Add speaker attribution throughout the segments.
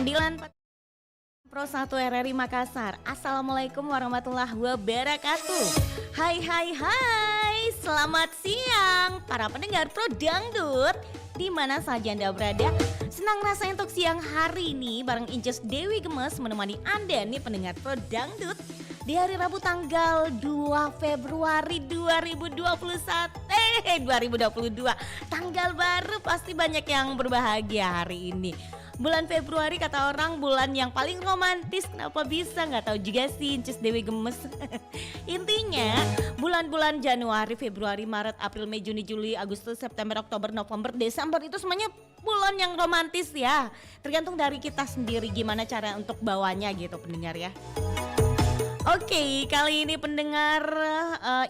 Speaker 1: 9 Pro 1 RRI Makassar. Assalamualaikum warahmatullahi wabarakatuh. Hai hai hai, selamat siang para pendengar Pro Dangdut di mana saja Anda berada. Senang rasanya untuk siang hari ini bareng Inces Dewi Gemes menemani Anda nih pendengar Pro Dangdut di hari Rabu tanggal 2 Februari 2022. Tanggal baru, pasti banyak yang berbahagia hari ini. Bulan Februari kata orang bulan yang paling romantis, kenapa bisa nggak tahu juga sih Inces Dewi Gemes. Intinya bulan-bulan Januari, Februari, Maret, April, Mei, Juni, Juli, Agustus, September, Oktober, November, Desember itu semuanya bulan yang romantis ya. Tergantung dari kita sendiri gimana cara untuk bawanya gitu pendengar ya. Oke, kali ini pendengar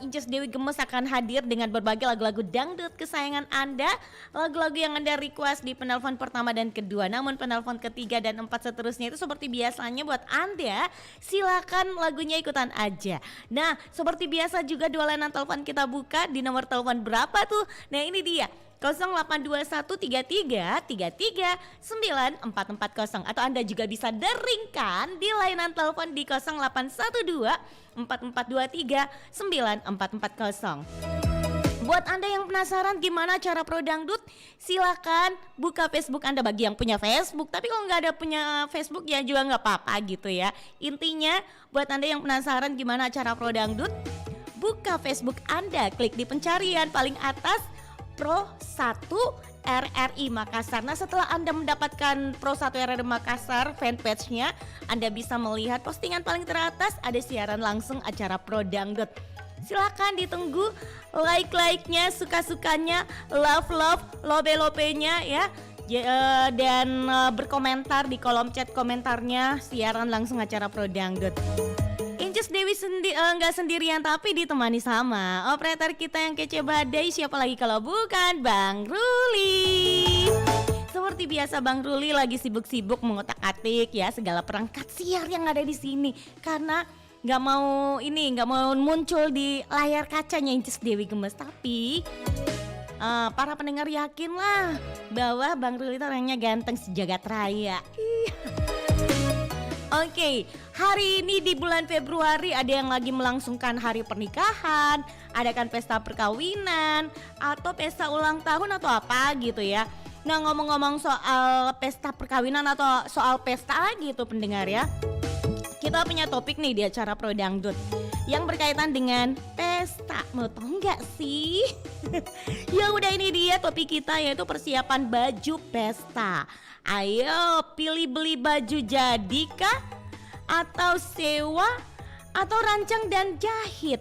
Speaker 1: Inces Dewi Gemes akan hadir dengan berbagai lagu-lagu dangdut kesayangan Anda. Lagu-lagu yang Anda request di penelpon pertama dan kedua. Namun penelpon ketiga dan empat seterusnya itu seperti biasanya buat Anda, silakan lagunya ikutan aja. Nah, seperti biasa juga dua layanan telepon kita buka di nomor telepon berapa tuh? Nah ini dia 082133333940 atau Anda juga bisa deringkan di layanan telepon di 081244239440. Buat Anda yang penasaran gimana cara Pro Dangdut, silakan buka Facebook Anda bagi yang punya Facebook. Tapi kalau nggak ada punya Facebook ya juga nggak apa-apa gitu ya. Intinya buat Anda yang penasaran gimana cara Pro Dangdut, buka Facebook Anda, klik di pencarian paling atas Pro 1 RRI Makassar. Nah setelah Anda mendapatkan Pro 1 RRI Makassar fanpage-nya, Anda bisa melihat postingan paling teratas ada siaran langsung acara Pro Dangdut. Silakan ditunggu like-like-nya, suka-sukanya, lobe-lobenya ya. Dan berkomentar di kolom chat komentarnya siaran langsung acara Pro Dangdut. Inces Dewi nggak sendirian tapi ditemani sama operator kita yang kece badai, siapa lagi kalau bukan Bang Ruli. Seperti biasa Bang Ruli lagi sibuk-sibuk mengotak-atik ya segala perangkat siar yang ada di sini karena nggak mau muncul di layar kacanya Inces Dewi Gemes, tapi para pendengar yakinlah bahwa Bang Ruli itu orangnya ganteng sejagat raya. Oke, hari ini di bulan Februari ada yang lagi melangsungkan hari pernikahan, ada kan pesta perkawinan, atau pesta ulang tahun atau apa gitu ya. Nah ngomong-ngomong soal pesta perkawinan atau soal pesta gitu pendengar ya, kita punya topik nih di acara Pro Dangdut yang berkaitan dengan pesta. Mau tau nggak sih? Ya udah, ini dia topik kita yaitu persiapan baju pesta. Ayo pilih beli baju jadi kah? Atau sewa? Atau rancang dan jahit?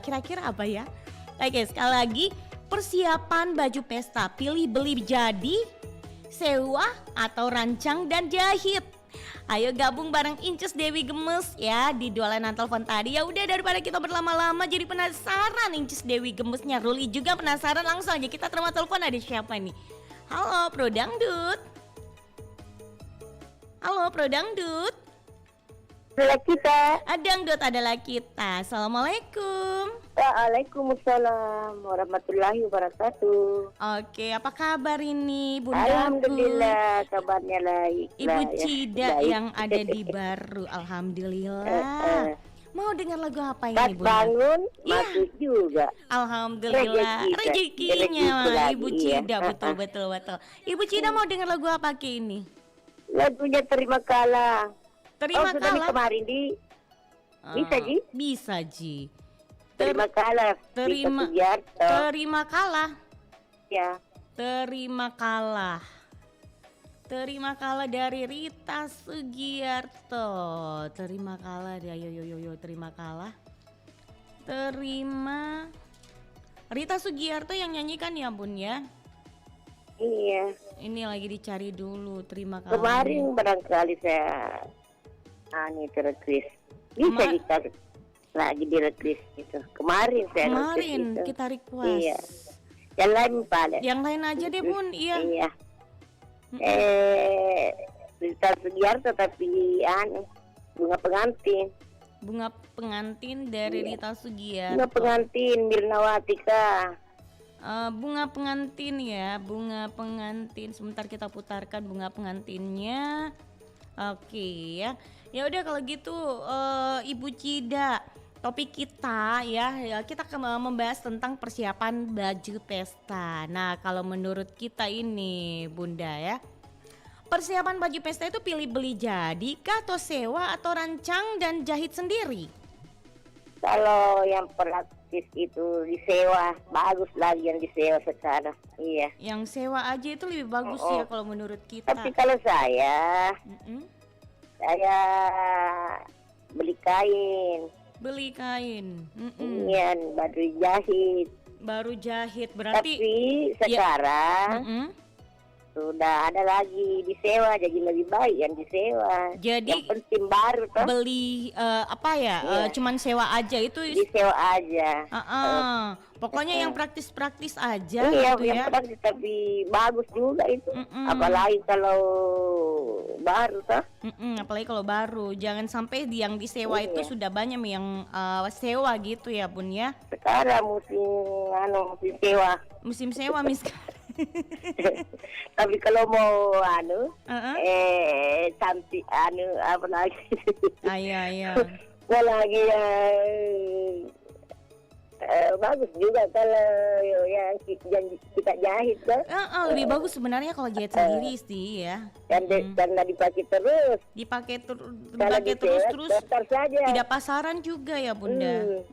Speaker 1: Kira-kira apa ya? Oke, sekali lagi persiapan baju pesta. Pilih beli jadi, sewa, atau rancang dan jahit? Ayo gabung bareng Inces Dewi Gemes ya di dua layanan telepon tadi. Ya udah, daripada kita berlama-lama jadi penasaran Inces Dewi Gemesnya, Ruli juga penasaran, langsung aja kita terima telepon. Ada siapa nih? Halo Pro Dangdut. Halo Pro Dangdut.
Speaker 2: Adalah kita.
Speaker 1: Dangdut adalah kita. Assalamualaikum.
Speaker 2: Waalaikumsalam warahmatullahi wabarakatuh.
Speaker 1: Oke, apa kabar ini Bunda?
Speaker 2: Alhamdulillah kabarnya baik.
Speaker 1: Ibu Cida yang ada di Baru. Alhamdulillah. Mau dengar lagu apa ini
Speaker 2: Pas
Speaker 1: Bunda?
Speaker 2: bangun
Speaker 1: Iya.
Speaker 2: masuk juga.
Speaker 1: Alhamdulillah rezekinya
Speaker 2: Rezeki
Speaker 1: Ibu
Speaker 2: lagi,
Speaker 1: Cida,
Speaker 2: iya.
Speaker 1: betul. Ibu Cida mau dengar lagu apa Ki ini?
Speaker 2: Lagunya Terima Kalah.
Speaker 1: Terima
Speaker 2: sudah
Speaker 1: kalah.
Speaker 2: kemarin bisa Ji?
Speaker 1: Bisa Ji.
Speaker 2: Terima Kalah.
Speaker 1: Terima
Speaker 2: Rita Sugiarto.
Speaker 1: Terima kalah.
Speaker 2: Ya.
Speaker 1: Terima kalah. Terima kalah dari Rita Sugiarto. Terima kalah dia, yo terima kalah. Terima Rita Sugiarto yang nyanyikan ya Bun ya.
Speaker 2: Iya.
Speaker 1: Ini lagi dicari dulu. Terima kalah.
Speaker 2: Kemarin barangkali saya request. Bisa kita lagi di request gitu. Kemarin saya request gitu.
Speaker 1: Kita request.
Speaker 2: Iya. Yang lain paling.
Speaker 1: Yang lain aja deh Bun, iya.
Speaker 2: Iya. Rita Sugiarto tapi bunga pengantin.
Speaker 1: Bunga pengantin dari Rita Sugiarto.
Speaker 2: Bunga pengantin Mirnawatika.
Speaker 1: Bunga pengantin ya, bunga pengantin. Sebentar kita putarkan bunga pengantinnya. Oke ya. Ya udah kalau gitu Ibu Cida, topik kita ya kita membahas tentang persiapan baju pesta. Nah, kalau menurut kita ini Bunda ya, persiapan baju pesta itu pilih beli jadi kah atau sewa atau rancang dan jahit sendiri?
Speaker 2: Kalau yang praktis itu disewa, bagus lagi yang disewa sekarang. Iya.
Speaker 1: Yang sewa aja itu lebih bagus ya kalau menurut kita.
Speaker 2: Tapi kalau saya beli kain.
Speaker 1: Beli kain.
Speaker 2: Iya, baru jahit.
Speaker 1: Baru jahit berarti.
Speaker 2: Tapi sekarang sudah ada lagi disewa, jadi lebih baik yang disewa.
Speaker 1: Jadi
Speaker 2: yang penting baru toh.
Speaker 1: Beli cuman sewa aja itu.
Speaker 2: Disewa aja.
Speaker 1: Pokoknya yang praktis-praktis aja
Speaker 2: iya,
Speaker 1: gitu
Speaker 2: yang
Speaker 1: ya.
Speaker 2: praktis tapi bagus juga itu. Apalagi kalau baru toh.
Speaker 1: Apalagi kalau baru. Jangan sampai yang disewa itu sudah banyak yang sewa gitu ya Bun ya.
Speaker 2: Sekarang musim sewa.
Speaker 1: Musim sewa
Speaker 2: Tapi kalau mau cantik apa lagi?
Speaker 1: Iya.
Speaker 2: Mau lagi bagus juga kalau yang kita jahit kan.
Speaker 1: Lebih bagus sebenarnya kalau jahit sendiri sih ya.
Speaker 2: Karena dipakai terus.
Speaker 1: Dipakai terus
Speaker 2: saja.
Speaker 1: Tidak pasaran juga ya Bunda.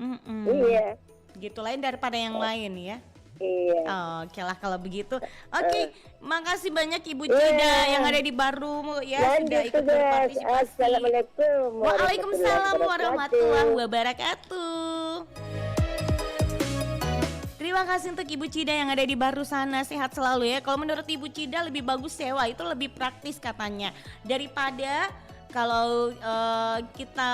Speaker 2: Iya.
Speaker 1: Gitu lain daripada yang lain ya.
Speaker 2: Iya.
Speaker 1: Oke lah kalau begitu. Oke, makasih banyak Ibu Cida yang ada di Baru ya sudah ikut berpartisipasi.
Speaker 2: Assalamualaikum.
Speaker 1: Waalaikumsalam warahmatullahi wabarakatuh. Terima kasih untuk Ibu Cida yang ada di Baru sana, sehat selalu ya. Kalau menurut Ibu Cida lebih bagus sewa, itu lebih praktis katanya daripada kalau kita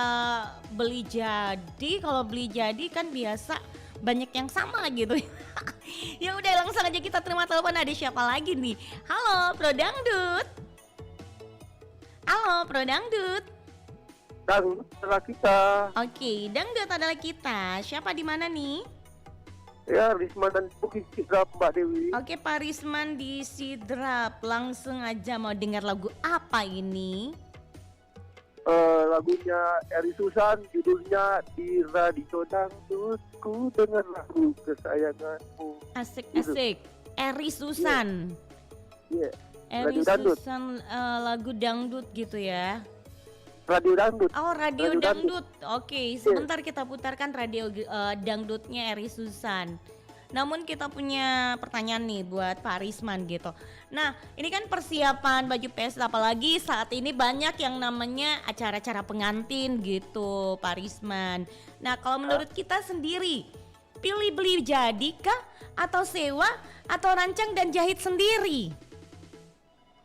Speaker 1: beli jadi. Kalau beli jadi kan biasa banyak yang sama gitu. Ya udah langsung aja kita terima telepon, ada siapa lagi nih? Halo Pro Dangdut. Halo Pro Dangdut.
Speaker 3: Dangdut adalah kita.
Speaker 1: Oke, Dangdut adalah kita. Siapa di mana nih?
Speaker 3: Ya, Risman dan Bukit Sidrap Mbak Dewi.
Speaker 1: Oke, Pak Risman di Sidrap. Langsung aja mau dengar lagu apa ini?
Speaker 3: Lagunya Eri Susan, judulnya Di Radio Dangdutku dengan lagu kesayanganmu.
Speaker 1: Asik. Eri Susan.
Speaker 3: Iya.
Speaker 1: Eri
Speaker 3: dangdut.
Speaker 1: Susan lagu dangdut gitu ya.
Speaker 3: Radio Dangdut.
Speaker 1: Oh, radio dangdut. Oke, sebentar kita putarkan radio dangdutnya Eri Susan. Namun kita punya pertanyaan nih buat Pak Risman gitu. Nah, ini kan persiapan baju pesta, apalagi saat ini banyak yang namanya acara-acara pengantin gitu, Pak Risman. Nah, kalau menurut kita sendiri, pilih beli jadi kah atau sewa atau rancang dan jahit sendiri?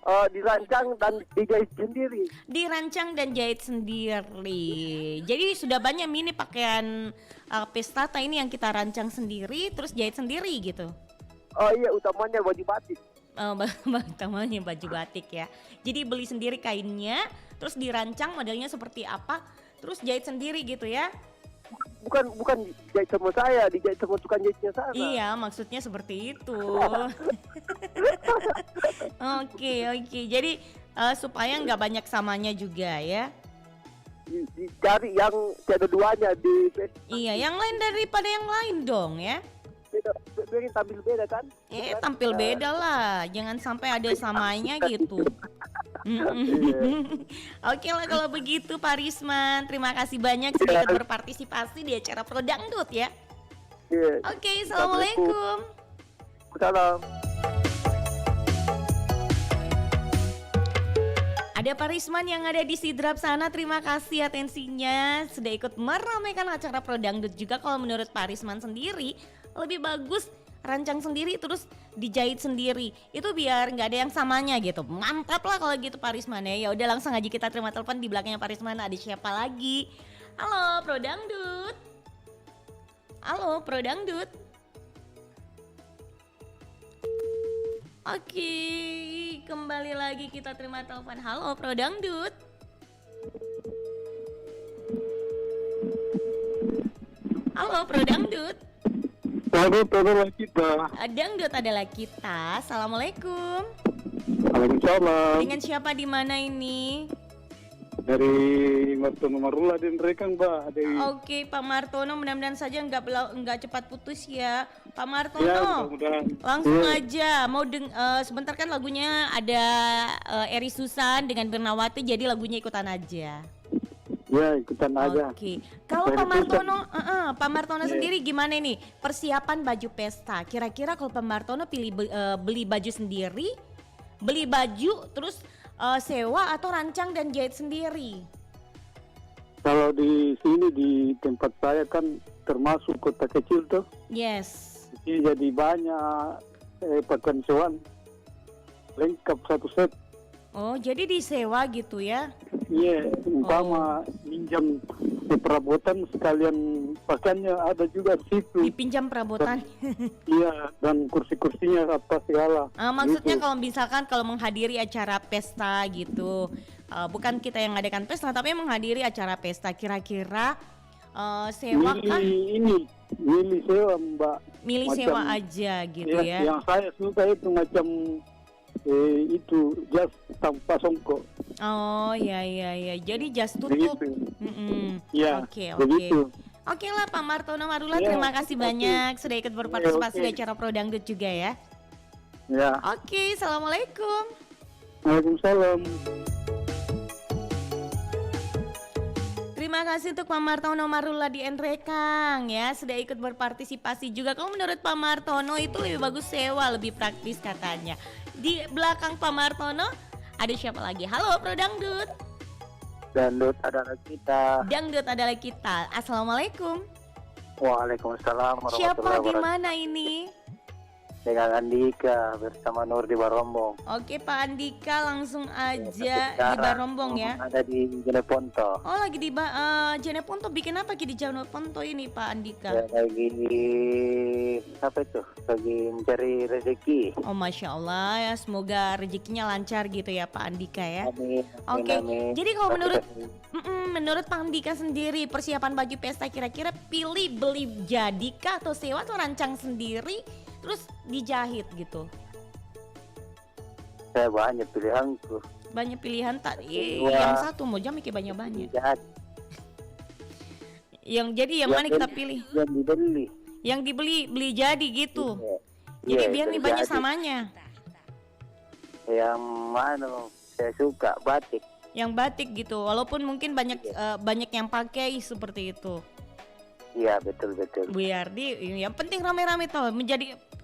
Speaker 3: Dirancang dan dijahit sendiri.
Speaker 1: Dirancang dan jahit sendiri. Jadi sudah banyak mini pakaian pesta ini yang kita rancang sendiri terus jahit sendiri gitu.
Speaker 3: Oh iya, utamanya baju batik.
Speaker 1: Utamanya baju batik ya. Jadi beli sendiri kainnya, terus dirancang modelnya seperti apa, terus jahit sendiri gitu ya.
Speaker 3: Bukan dijahit sama saya, dijahit sama tukang jahitnya sana.
Speaker 1: Iya, maksudnya seperti itu. Oke. Jadi supaya nggak banyak samanya juga ya.
Speaker 3: Dicari yang tiada duanya di.
Speaker 1: Iya, yang lain daripada yang lain dong ya.
Speaker 3: Biar tampil beda kan?
Speaker 1: Tampil beda lah, jangan sampai ada samanya gitu. Oke lah kalau begitu Pak Risman, terima kasih banyak sudah ikut berpartisipasi di acara Pro Dangdut ya. Oke, assalamualaikum.
Speaker 3: Salam.
Speaker 1: Ada Pak Risman yang ada di Sidrap sana, terima kasih atensinya sudah ikut meramaikan acara Pro Dangdut juga. Kalau menurut Pak Risman sendiri lebih bagus rancang sendiri terus dijahit sendiri, itu biar nggak ada yang samanya gitu. Mantap lah kalau gitu Pak Risman ya. Ya udah langsung aja kita terima telepon, di belakangnya Pak Risman ada siapa lagi? Halo Pro Dangdut. Halo Pro Dangdut. Oke, kembali lagi kita terima telepon. Halo Pro Dangdut. Halo Pro Dangdut.
Speaker 3: Dangdut adalah kita.
Speaker 1: Dangdut adalah kita. Assalamualaikum.
Speaker 3: Waalaikumsalam.
Speaker 1: Dengan siapa di mana ini?
Speaker 3: Dari Martono Marula dan Rekang, Mbak.
Speaker 1: Oke, Pak Martono, mudah-mudahan saja nggak cepat putus ya, Pak
Speaker 3: Ya,
Speaker 1: Martono.
Speaker 3: mudah-mudahan.
Speaker 1: Langsung
Speaker 3: Ya.
Speaker 1: aja, sebentar kan lagunya ada Eri Susan dengan Bernawati, jadi lagunya ikutan aja.
Speaker 3: Ya, ikutan aja.
Speaker 1: Oke, kalau
Speaker 3: Eri
Speaker 1: Pak
Speaker 3: Susan.
Speaker 1: Martono, Pak Martono
Speaker 3: Iya.
Speaker 1: sendiri gimana nih persiapan baju pesta? Kira-kira kalau Pak Martono beli baju sendiri, beli baju terus sewa atau rancang dan jahit sendiri?
Speaker 3: Kalau di sini di tempat saya kan termasuk kota kecil tuh.
Speaker 1: Yes.
Speaker 3: Jadi banyak pakaian sewaan lengkap satu set.
Speaker 1: Oh, jadi disewa gitu ya?
Speaker 3: Iya, umpama minjam perabotan sekalian pakaiannya ada juga di situ.
Speaker 1: Dipinjam perabotan.
Speaker 3: Iya, dan kursi-kursinya apa segala.
Speaker 1: Maksudnya
Speaker 3: Gitu.
Speaker 1: kalau misalkan kalau menghadiri acara pesta gitu, bukan kita yang ngadakan pesta, tapi menghadiri acara pesta, kira-kira sewa kah?
Speaker 3: Milih sewa, Mbak.
Speaker 1: Milih
Speaker 3: Macam-
Speaker 1: sewa aja gitu ya?
Speaker 3: Yang saya suka itu macam itu jas tanpa songkok.
Speaker 1: Oh ya, jadi jas tutup.
Speaker 3: Begitu.
Speaker 1: Mm-mm.
Speaker 3: Ya,
Speaker 1: Oke.
Speaker 3: begitu.
Speaker 1: Oke lah Pak Martono Marula,
Speaker 3: Ya,
Speaker 1: terima kasih
Speaker 3: oke.
Speaker 1: banyak sudah ikut berpartisipasi
Speaker 3: Ya, oke.
Speaker 1: di acara Pro Dangdut juga ya.
Speaker 3: Ya,
Speaker 1: Oke, assalamualaikum.
Speaker 3: Waalaikumsalam.
Speaker 1: Terima kasih untuk Pak Martono Marula di Enrekang ya, sudah ikut berpartisipasi juga. Kalau menurut Pak Martono itu lebih bagus sewa, lebih praktis katanya. Di belakang Pak Martono ada siapa lagi? Halo Pro Dangdut.
Speaker 3: Dangdut adalah kita.
Speaker 1: Dangdut adalah kita. Assalamualaikum.
Speaker 3: Waalaikumsalam
Speaker 1: Siapa di mana ini?
Speaker 3: Dengan Andika bersama Nur di Barombong.
Speaker 1: Oke Pak Andika, langsung aja di Barombong ya.
Speaker 3: Ada di Jeneponto.
Speaker 1: Oh lagi di Jeneponto, bikin apa di Jeneponto ini Pak Andika?
Speaker 3: Ya, lagi apa itu? Lagi mencari rezeki.
Speaker 1: Oh Masya Allah ya, semoga rezekinya lancar gitu ya Pak Andika ya.
Speaker 3: Amin.
Speaker 1: Oke,
Speaker 3: amin.
Speaker 1: jadi kalau menurut Pak Andika sendiri persiapan baju pesta kira-kira pilih beli jadikah atau sewa atau rancang sendiri terus dijahit gitu?
Speaker 3: Saya banyak pilihanku.
Speaker 1: Banyak pilihan tak?
Speaker 3: Iya.
Speaker 1: Yang satu mau jam mikir banyak-banyak.
Speaker 3: Jahat.
Speaker 1: Jadi yang mana kita pilih?
Speaker 3: Yang dibeli.
Speaker 1: Yang beli jadi gitu.
Speaker 3: Iya,
Speaker 1: Jadi biar nih
Speaker 3: itu
Speaker 1: banyak
Speaker 3: jadi.
Speaker 1: samanya.
Speaker 3: Yang mana saya suka batik.
Speaker 1: Yang batik gitu. Walaupun mungkin banyak yang pakai seperti itu.
Speaker 3: Iya, betul.
Speaker 1: Biar yang penting rame-rame tau.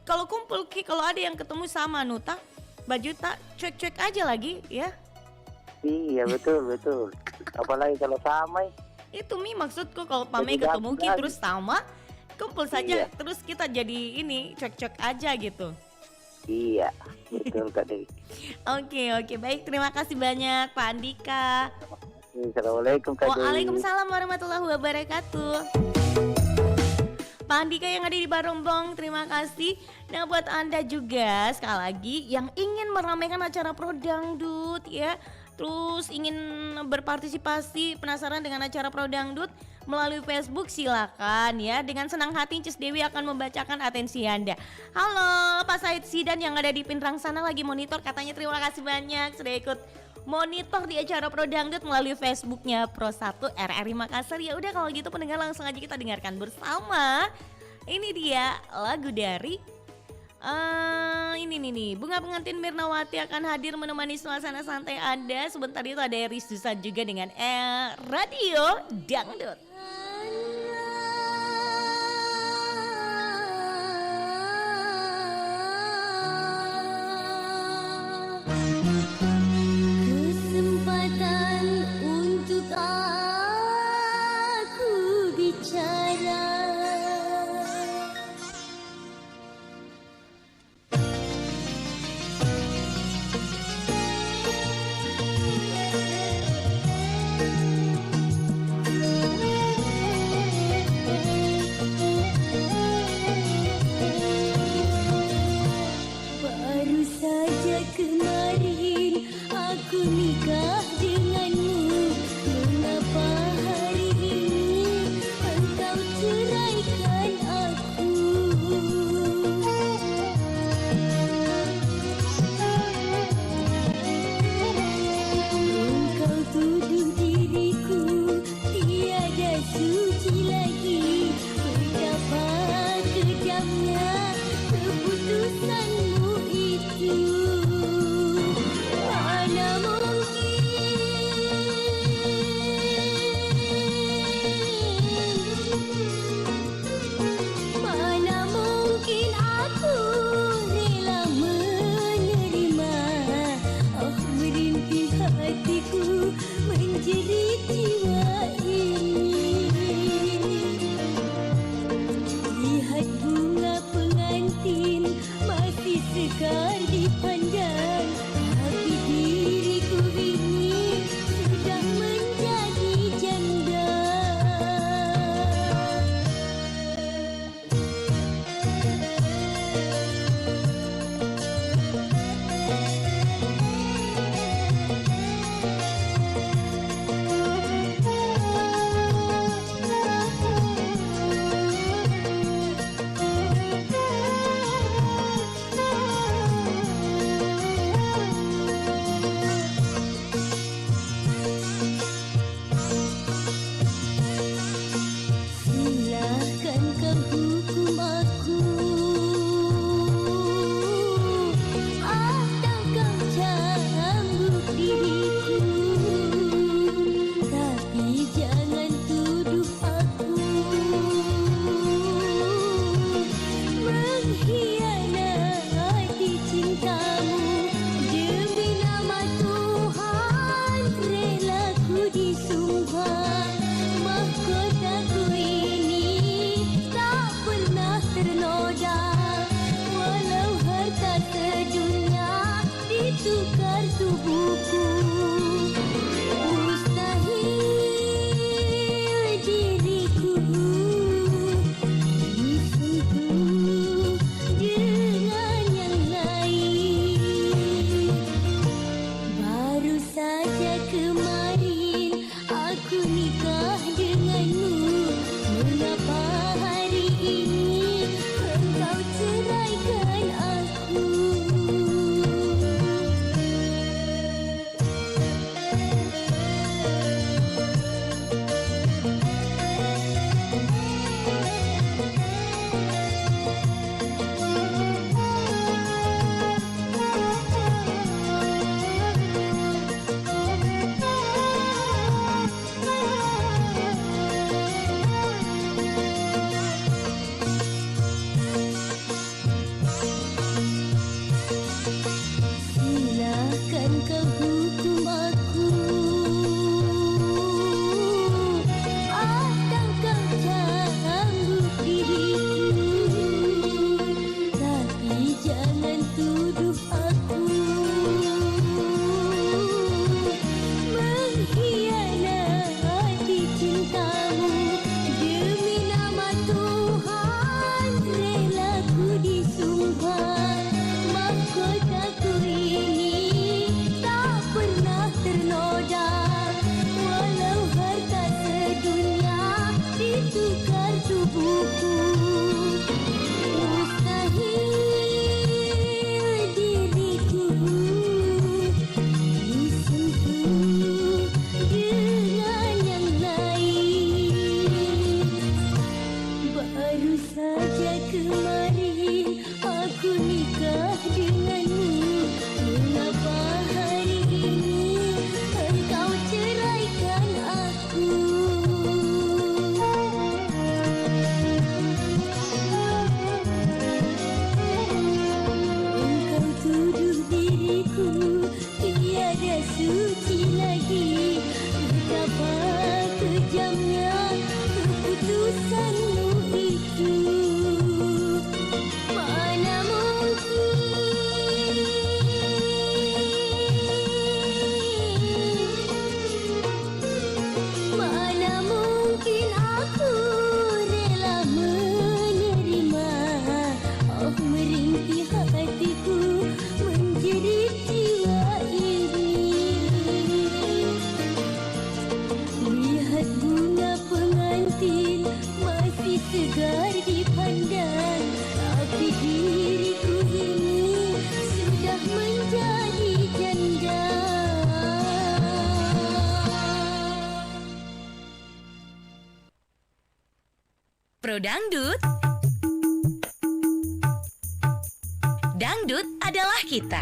Speaker 1: Kalau kumpul kalau ada yang ketemu sama Nuta, baju tak cuek-cuek aja lagi ya.
Speaker 3: Iya, betul. Apalagi kalau sama.
Speaker 1: Itu maksudku, kalau pame
Speaker 3: Jadi
Speaker 1: ketemu
Speaker 3: gabung
Speaker 1: terus sama, kumpul saja
Speaker 3: Iya.
Speaker 1: terus kita jadi cuek-cuek aja gitu.
Speaker 3: Iya, betul Kak Dewi.
Speaker 1: Oke, baik, terima kasih banyak Pak Andika.
Speaker 3: Assalamualaikum Kak Dewi.
Speaker 1: Waalaikumsalam warahmatullahi wabarakatuh. Pak Andika yang ada di Barombong, terima kasih. Nah buat Anda juga sekali lagi yang ingin meramaikan acara Pro Dangdut ya, terus ingin berpartisipasi, penasaran dengan acara Pro Dangdut melalui Facebook, silakan ya. Dengan senang hati Cis Dewi akan membacakan atensi Anda. Halo Pak Said Sidan yang ada di Pinrang sana lagi monitor, katanya terima kasih banyak sudah ikut monitor di acara Pro Dangdut melalui Facebooknya Pro 1 RRI Makassar. Ya udah kalau gitu pendengar langsung aja kita dengarkan bersama. Ini dia lagu dari ini nih Bunga Pengantin Mirnawati akan hadir menemani suasana santai Anda. Sebentar itu ada Eri Susan juga dengan Radio Dangdut.
Speaker 4: Kesempatan untuk aku bicara.
Speaker 5: Pro Dangdut. Dangdut adalah kita.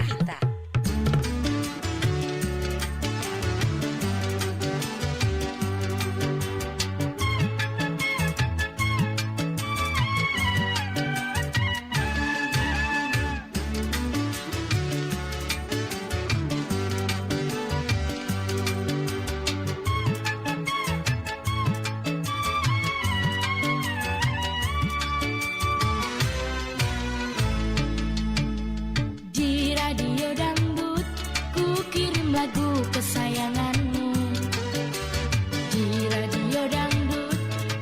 Speaker 4: Di radio dangdut ku kirim lagu kesayanganmu. Di radio dangdut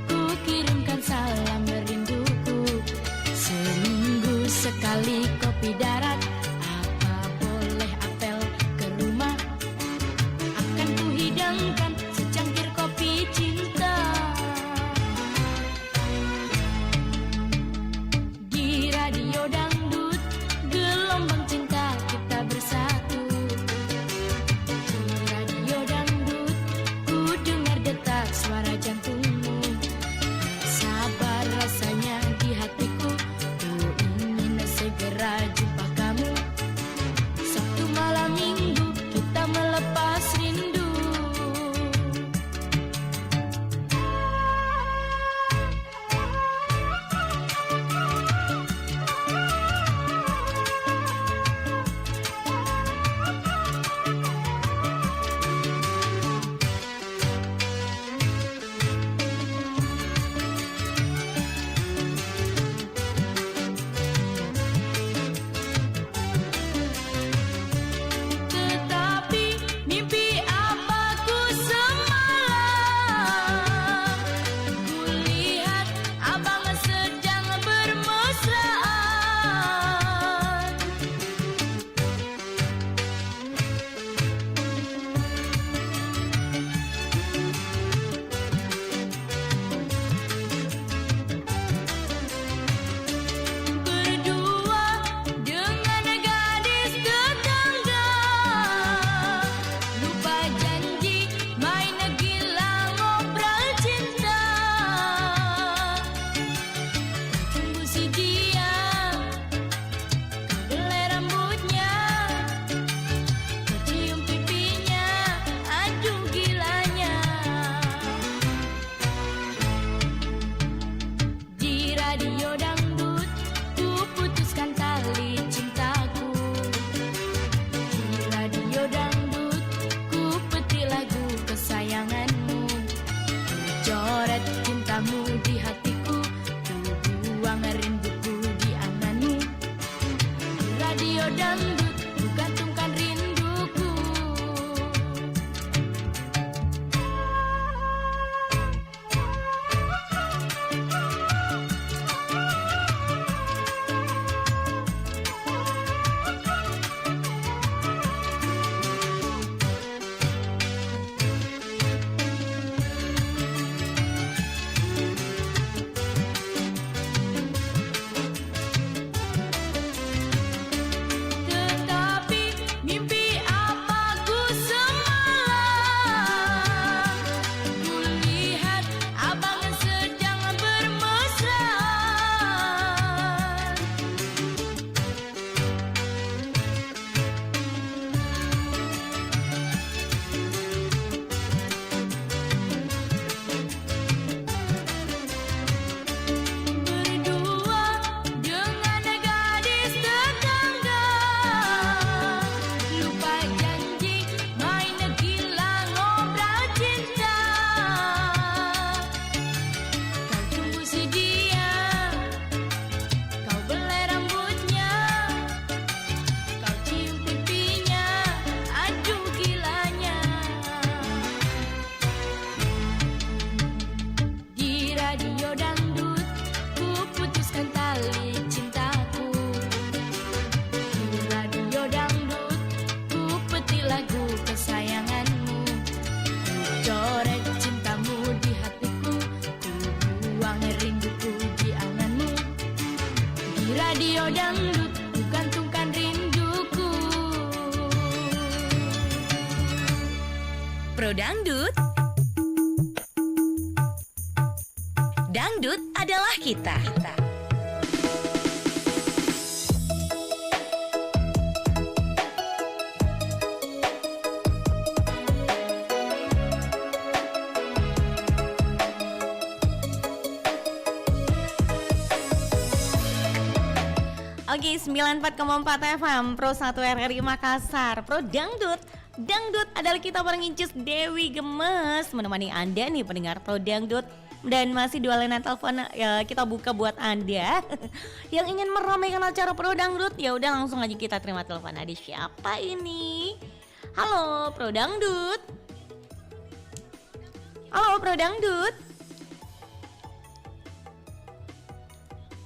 Speaker 4: ku kirimkan salam rinduku. Seminggu sekali kopi darat, apa boleh apel ke rumah. Akan ku hidangkan secangkir kopi cinta. Di radio dangdut gelombang cinta kita bersatu. Di radio dangdut ku dengar detak suara jantungmu. Sabar rasanya di hatiku, ku ingin segera jumpa kamu. Sabtu malam minggu kita melepas rindu. Tetapi mimpi apa ku semalam, ku lihat abang sedang bermesraan. Berdua dengan gadis tetangga, lupa janji main gila ngobrol cinta. Tunggu si dia, kau belai rambutnya, kau cium pipinya, aduh gilanya. Di radio dangdut ku putuskan tali cintaku. Di radio dangdut ku petik lagu kesayanganmu. Ku coret cintamu di hatiku, ku buang rinduku di anganmu. Di radio dangdut ku gantungkan rinduku. Tetapi mimpi apa ku semalam, ku lihat abang sedang bermesraan. Berdua dengan gadis tetangga, lupa janji main gila ngobrol cinta. Kau tunggu si dia, kau belai rambutnya, kau cium pipinya, aduh gilanya. Di radio dangdut ku putuskan tali cintaku. Di radio dangdut ku petik lagu kesayanganmu. Ku coret cintamu di hatiku, ku buang rinduku di anganmu. Di radio dangdut ku gantungkan rinduku.
Speaker 5: Pro Dangdut. Dangdut
Speaker 1: adalah kita. Oke, 94,4 FM Pro 1 RRI Makassar, Pro Dangdut. Dangdut adalah kita bareng Incis Dewi Gemes menemani Anda nih pendengar Pro Dangdut. Dan masih dua layanan telepon kita buka buat Anda yang ingin meramaikan acara Pro Dangdut. Ya udah langsung aja kita terima telepon. Ada siapa ini? Halo Pro Dangdut. Halo Pro Dangdut.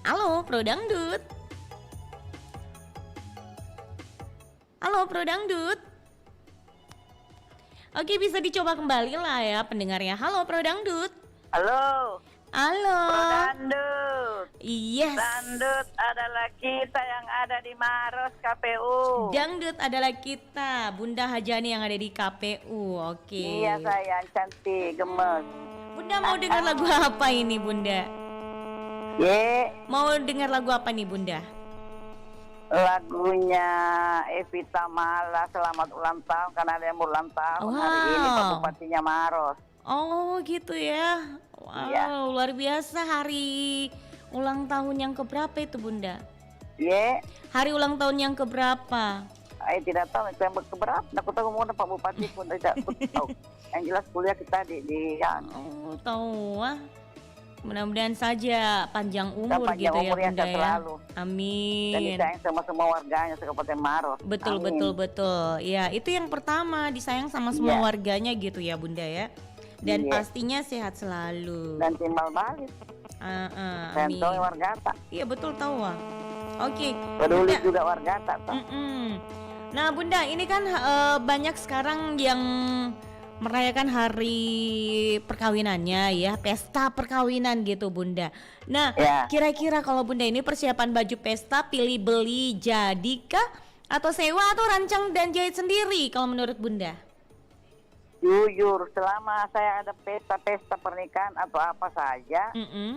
Speaker 1: Halo Pro Dangdut. Halo Pro Dangdut. Oke, bisa dicoba kembali lah ya pendengarnya. Halo Pro Dangdut.
Speaker 5: Halo.
Speaker 1: Halo.
Speaker 5: Pro Dangdut.
Speaker 1: Yes.
Speaker 5: Dangdut adalah kita yang ada di Maros KPU.
Speaker 1: Dangdut adalah kita, Bunda Hajani yang ada di KPU. Oke.
Speaker 5: Iya sayang, cantik, gemes.
Speaker 1: Bunda mau dengar lagu apa ini Bunda?
Speaker 5: Ye,
Speaker 1: Mau dengar lagu apa nih Bunda?
Speaker 5: lagunya Evita Mala, selamat ulang tahun karena ada yang ulang tahun hari ini Pak Bupatinya Maros.
Speaker 1: Oh gitu ya. Wow,
Speaker 5: Iya.
Speaker 1: luar biasa. Hari ulang tahun yang keberapa itu Bunda?
Speaker 5: Ye,
Speaker 1: Hari ulang tahun yang keberapa?
Speaker 5: saya tidak tahu itu yang keberapa. Aku tahu mau Pak Bupati pun tidak tahu. Yang jelas kuliah kita di yang
Speaker 1: Oh, tahu ah. Mudah-mudahan saja panjang umur
Speaker 5: panjang
Speaker 1: gitu
Speaker 5: umur
Speaker 1: ya
Speaker 5: yang
Speaker 1: Bunda ya.
Speaker 5: selalu.
Speaker 1: Amin.
Speaker 5: dan disayang sama semua warganya Kabupaten Maros.
Speaker 1: Betul
Speaker 5: Amin.
Speaker 1: betul betul. Ya, itu yang pertama, disayang sama semua
Speaker 5: Iya.
Speaker 1: warganya gitu ya Bunda ya. Dan
Speaker 5: Iya.
Speaker 1: pastinya sehat selalu.
Speaker 5: Dan timbal balik. Dan
Speaker 1: Amin.
Speaker 5: tahu wargata.
Speaker 1: Iya betul tahu ah. Oke.
Speaker 5: Peduli
Speaker 1: Bunda.
Speaker 5: juga wargata. Toh.
Speaker 1: Nah Bunda, ini kan banyak sekarang yang merayakan hari perkawinannya ya, pesta perkawinan gitu Bunda. Nah,
Speaker 5: Ya.
Speaker 1: kira-kira kalau Bunda ini persiapan baju pesta pilih beli jadikah atau sewa atau rancang dan jahit sendiri kalau menurut Bunda?
Speaker 5: Jujur, selama saya ada pesta-pesta pernikahan atau apa saja,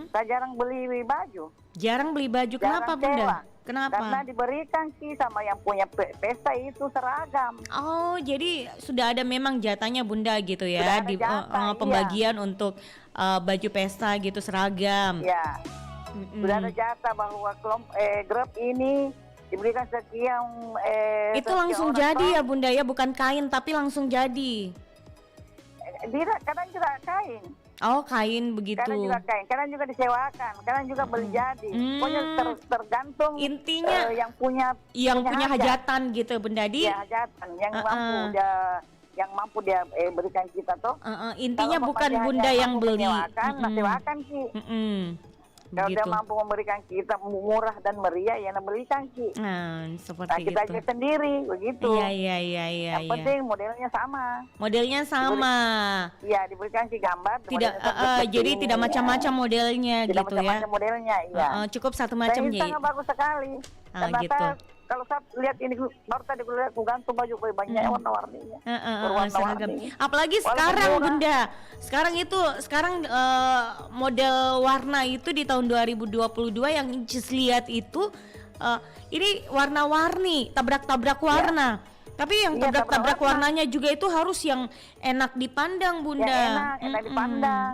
Speaker 5: saya jarang beli baju.
Speaker 1: Jarang beli baju. Kenapa
Speaker 5: Jarang
Speaker 1: Bunda?
Speaker 5: sewa.
Speaker 1: Kenapa?
Speaker 5: Karena diberikan sih sama yang punya pesta itu seragam.
Speaker 1: Oh, jadi sudah ada memang jatahnya Bunda gitu ya,
Speaker 5: Sudah ada
Speaker 1: di
Speaker 5: jatah, iya.
Speaker 1: pembagian untuk baju pesta gitu seragam.
Speaker 5: Ya, sudah ada jatah bahwa grup ini diberikan sekian.
Speaker 1: Itu
Speaker 5: sekian
Speaker 1: langsung
Speaker 5: orang
Speaker 1: jadi
Speaker 5: toh.
Speaker 1: ya Bunda ya, bukan kain tapi langsung jadi.
Speaker 5: Tidak, kadang juga kain.
Speaker 1: Oh, kain begitu.
Speaker 5: Kadang juga kain, kadang juga disewakan, kadang juga beli jadi. Pokoknya tergantung
Speaker 1: Intinya
Speaker 5: yang punya
Speaker 1: punya
Speaker 5: hajat.
Speaker 1: hajatan gitu Bunda di.
Speaker 5: Ya, hajatan yang mampu dia berikan kita toh.
Speaker 1: Intinya
Speaker 5: Kalau
Speaker 1: bukan
Speaker 5: dia
Speaker 1: Bunda
Speaker 5: hanya
Speaker 1: yang
Speaker 5: mampu
Speaker 1: beli.
Speaker 5: menyewakan, sewakan sih. Kalau dia
Speaker 1: Begitu.
Speaker 5: mampu memberikan kita murah dan meriah, ya berikan sih.
Speaker 1: Nah,
Speaker 5: Nah,
Speaker 1: seperti
Speaker 5: kita
Speaker 1: itu.
Speaker 5: aja sendiri begitu.
Speaker 1: Iya.
Speaker 5: Yang penting modelnya sama.
Speaker 1: Modelnya sama.
Speaker 5: Iya, diberikan sih gambar.
Speaker 1: Tidak
Speaker 5: modelnya seperti
Speaker 1: jadi
Speaker 5: ini,
Speaker 1: tidak
Speaker 5: ya.
Speaker 1: macam-macam modelnya
Speaker 5: Tidak
Speaker 1: gitu ya.
Speaker 5: macam-macam modelnya, iya.
Speaker 1: Cukup satu macam
Speaker 5: Dan
Speaker 1: jadi.
Speaker 5: sangat bagus sekali. Karena
Speaker 1: gitu.
Speaker 5: saya, kalau saya lihat ini baru tadi aku lihat aku gantung baju banyak warna-warninya.
Speaker 1: Seragam.
Speaker 5: Berwarna-warni.
Speaker 1: Apalagi
Speaker 5: Walaupun
Speaker 1: sekarang
Speaker 5: murah.
Speaker 1: Bunda. Sekarang model warna itu di tahun 2022 yang Incis lihat itu ini warna-warni, tabrak-tabrak warna. Tapi yang
Speaker 5: Iya,
Speaker 1: tabrak-tabrak
Speaker 5: tabrak warna.
Speaker 1: warnanya juga itu harus yang enak dipandang Bunda.
Speaker 5: Enak dipandang.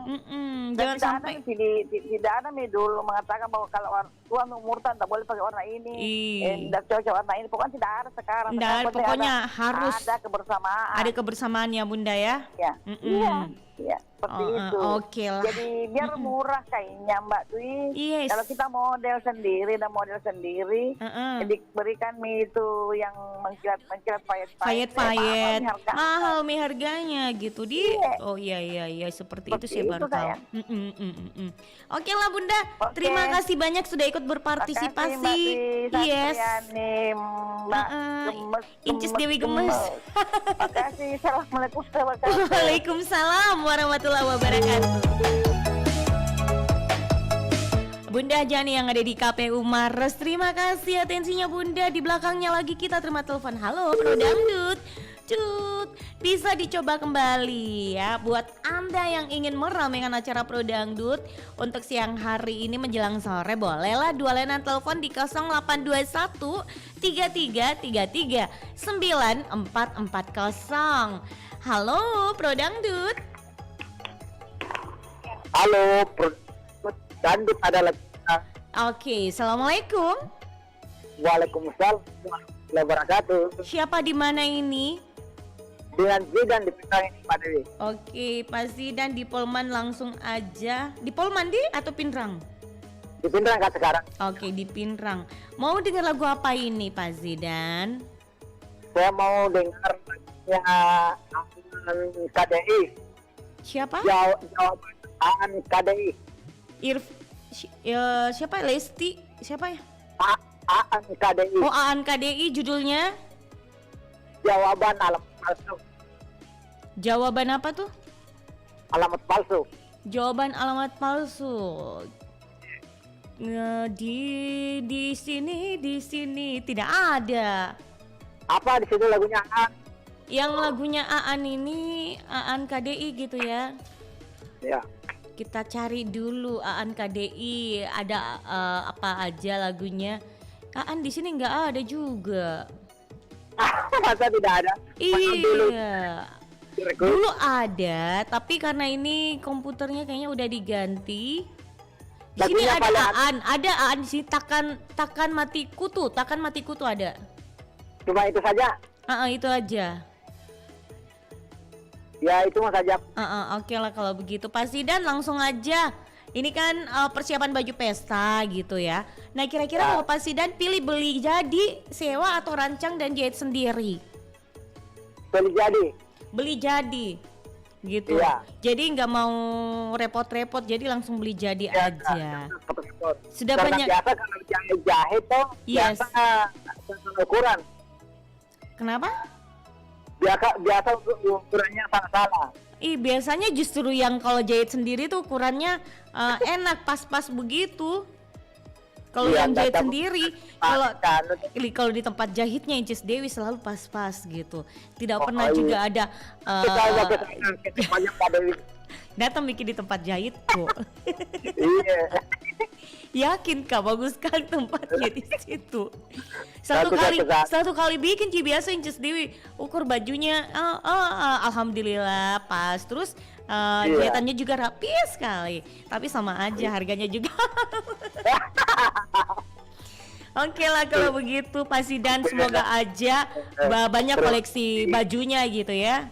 Speaker 1: Jangan
Speaker 5: Dan
Speaker 1: sampai
Speaker 5: tidak ada nih dulu mengatakan bahwa kalau tuan umur tak boleh pakai warna ini, tidak cocok warna ini. Pokoknya tidak ada sekarang.
Speaker 1: Tidak ada,
Speaker 5: Sekarang penting
Speaker 1: pokoknya harus
Speaker 5: ada kebersamaan.
Speaker 1: ada kebersamaannya Bunda ya.
Speaker 5: Ya, iya, seperti itu.
Speaker 1: Oke lah.
Speaker 5: Jadi biar murah kainnya Mbak Dwi.
Speaker 1: Yes.
Speaker 5: Kalau kita model sendiri, jadi berikan mie itu yang mengkilat
Speaker 1: Fayet-fayet
Speaker 5: harga.
Speaker 1: mahal nih harganya gitu di.
Speaker 5: Iya.
Speaker 1: Oh iya seperti itu
Speaker 5: Seperti
Speaker 1: saya baru
Speaker 5: itu,
Speaker 1: tahu.
Speaker 5: sayang.
Speaker 1: Oke lah Bunda,
Speaker 5: Oke.
Speaker 1: terima kasih banyak sudah ikut berpartisipasi. Yes.
Speaker 5: Mbak
Speaker 1: Incis Dewi Gemes.
Speaker 5: Makasih. Assalamualaikum warahmatullahi wabarakatuh.
Speaker 1: Waalaikumsalam warahmatullahi wabarakatuh. Bunda Jani yang ada di KPU Maros, terima kasih atensinya Bunda. Di belakangnya lagi kita terima telepon. Halo Pro Dangdut. Dangdut. Bisa dicoba kembali ya buat Anda yang ingin meramaikan acara Pro Dangdut untuk siang hari ini menjelang sore, bolehlah 2 layanan telepon di 0821 3333 9440. Halo Pro Dangdut.
Speaker 3: Halo, Dangdut adalah kita.
Speaker 1: Oke, assalamualaikum.
Speaker 3: Waalaikumsalam warahmatullahi wabarakatuh.
Speaker 1: Siapa di mana ini?
Speaker 3: Dengan Zidan di Pindrang ini, Pak Dewi.
Speaker 1: Oke, Pak Zidan di Polman langsung aja. Di Polman atau Pindrang?
Speaker 3: Di Pindrang kan sekarang.
Speaker 1: Oke, di Pindrang. Mau dengar lagu apa ini, Pak Zidan?
Speaker 3: Saya mau dengar lagunya KDI.
Speaker 1: Siapa?
Speaker 3: Jawaban KDI.
Speaker 1: Siapa? Lesti? Siapa ya?
Speaker 3: Aan KDI.
Speaker 1: Oh, Aan KDI judulnya?
Speaker 3: Jawaban alamat palsu.
Speaker 1: Jawaban apa tuh?
Speaker 3: Alamat palsu.
Speaker 1: Jawaban alamat palsu. Di sini tidak ada.
Speaker 3: Apa di situ lagunya Aan?
Speaker 1: Yang lagunya Aan ini Aan KDI gitu ya.
Speaker 3: Ya.
Speaker 1: Kita cari dulu Aan KDI ada apa aja lagunya. Aan di sini nggak ada juga.
Speaker 3: Masa tidak ada?
Speaker 1: Iya. Dulu ada, tapi karena ini komputernya kayaknya udah diganti. Di sini
Speaker 3: Lagunya
Speaker 1: ada Aan di sini takkan matiku tuh ada.
Speaker 3: Cuma itu saja.
Speaker 1: Itu aja.
Speaker 3: Ya itu mah saja.
Speaker 1: Oke lah kalau begitu Pak Zidan langsung aja. Ini kan persiapan baju pesta gitu ya. Nah kira-kira kalau Pak Zidan pilih beli jadi, sewa atau rancang dan jahit sendiri? Beli jadi gitu.
Speaker 3: Iya.
Speaker 1: Jadi nggak mau repot-repot, jadi langsung beli jadi aja. Sudah
Speaker 3: Karena
Speaker 1: banyak.
Speaker 3: biasa kalau jahit tuh
Speaker 1: Yes.
Speaker 3: biasa ukuran.
Speaker 1: Kenapa?
Speaker 3: Biasa ukurannya salah.
Speaker 1: Biasanya justru yang kalau jahit sendiri tuh ukurannya enak pas-pas begitu. Kalau
Speaker 3: Iya,
Speaker 1: yang jahit
Speaker 3: datang-
Speaker 1: sendiri, kalau di tempat jahitnya Inces Dewi selalu pas-pas gitu. Tidak pernah
Speaker 3: iya.
Speaker 1: juga ada
Speaker 3: Banyak pada
Speaker 1: datang bikin di tempat jahit kok.
Speaker 3: iya.
Speaker 1: Yakin Kak, bagus sekali tempatnya di situ.
Speaker 3: Satu
Speaker 1: Satu kali bikin biasa Inces Dewi ukur bajunya, alhamdulillah pas. Terus jahitannya juga rapi sekali. Tapi sama aja harganya juga. Oke lah kalau begitu Pak Zidan, semoga aja banyak koleksi bajunya gitu ya.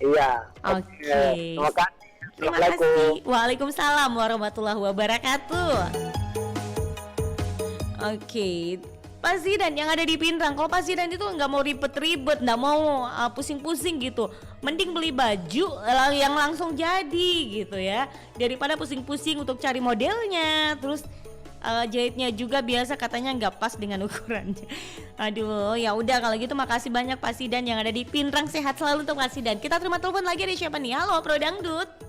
Speaker 3: Iya.
Speaker 1: Oke.
Speaker 3: Terima kasih.
Speaker 1: Terima kasih. Waalaikumsalam warahmatullahi wabarakatuh. Oke, Pak Zidan yang ada di Pindrang. Kalau Pak Zidan itu nggak mau ribet-ribet, nggak mau pusing-pusing gitu, mending beli baju yang langsung jadi gitu ya, daripada pusing-pusing untuk cari modelnya. Terus jahitnya juga biasa katanya nggak pas dengan ukurannya. Aduh, ya udah kalau gitu makasih banyak Pak Zidan yang ada di Pindrang. Sehat selalu untuk Pak Zidan. Kita terima telepon lagi dari siapa nih? Halo Pro Dangdut.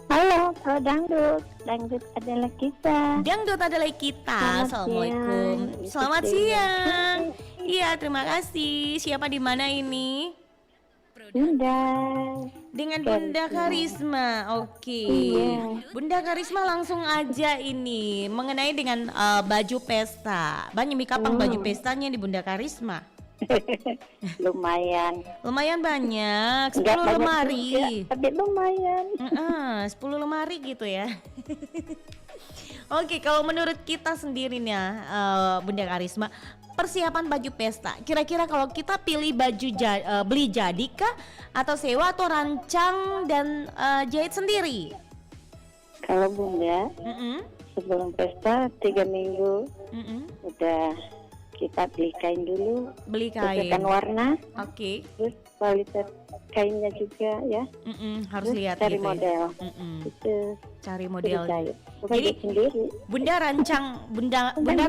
Speaker 2: Halo, Pro Dangdut. Dangdut adalah kita.
Speaker 1: Dangdut adalah kita. Assalamualaikum. Selamat siang. Iya, terima kasih. Siapa di mana ini?
Speaker 2: Bunda.
Speaker 1: Dengan Bunda Karisma. Oke.
Speaker 2: Iya.
Speaker 1: Bunda Karisma langsung aja ini mengenai dengan baju pesta. Banyak kapang baju pestanya di Bunda Karisma.
Speaker 2: Lumayan
Speaker 1: Banyak. 10
Speaker 2: Enggak banyak
Speaker 1: lemari.
Speaker 2: juga, tapi lumayan
Speaker 1: 10 lemari gitu ya. Oke, kalau menurut kita sendiri nih Bunda Karisma, persiapan baju pesta, kira-kira kalau kita pilih baju beli jadi kah atau sewa atau rancang dan jahit sendiri?
Speaker 2: kalau Bunda sebelum pesta 3 minggu udah kita beli kain dulu,
Speaker 1: Beli kain.
Speaker 2: sesuaikan warna,
Speaker 1: Oke.
Speaker 2: terus kualitas kainnya juga ya,
Speaker 1: Harus
Speaker 2: terus
Speaker 1: lihat
Speaker 2: cari
Speaker 1: gitu ya.
Speaker 2: model itu
Speaker 1: Cari
Speaker 2: terus
Speaker 1: model.
Speaker 2: jahit. Bukan
Speaker 1: Jadi,
Speaker 2: jahit sendiri.
Speaker 1: Bunda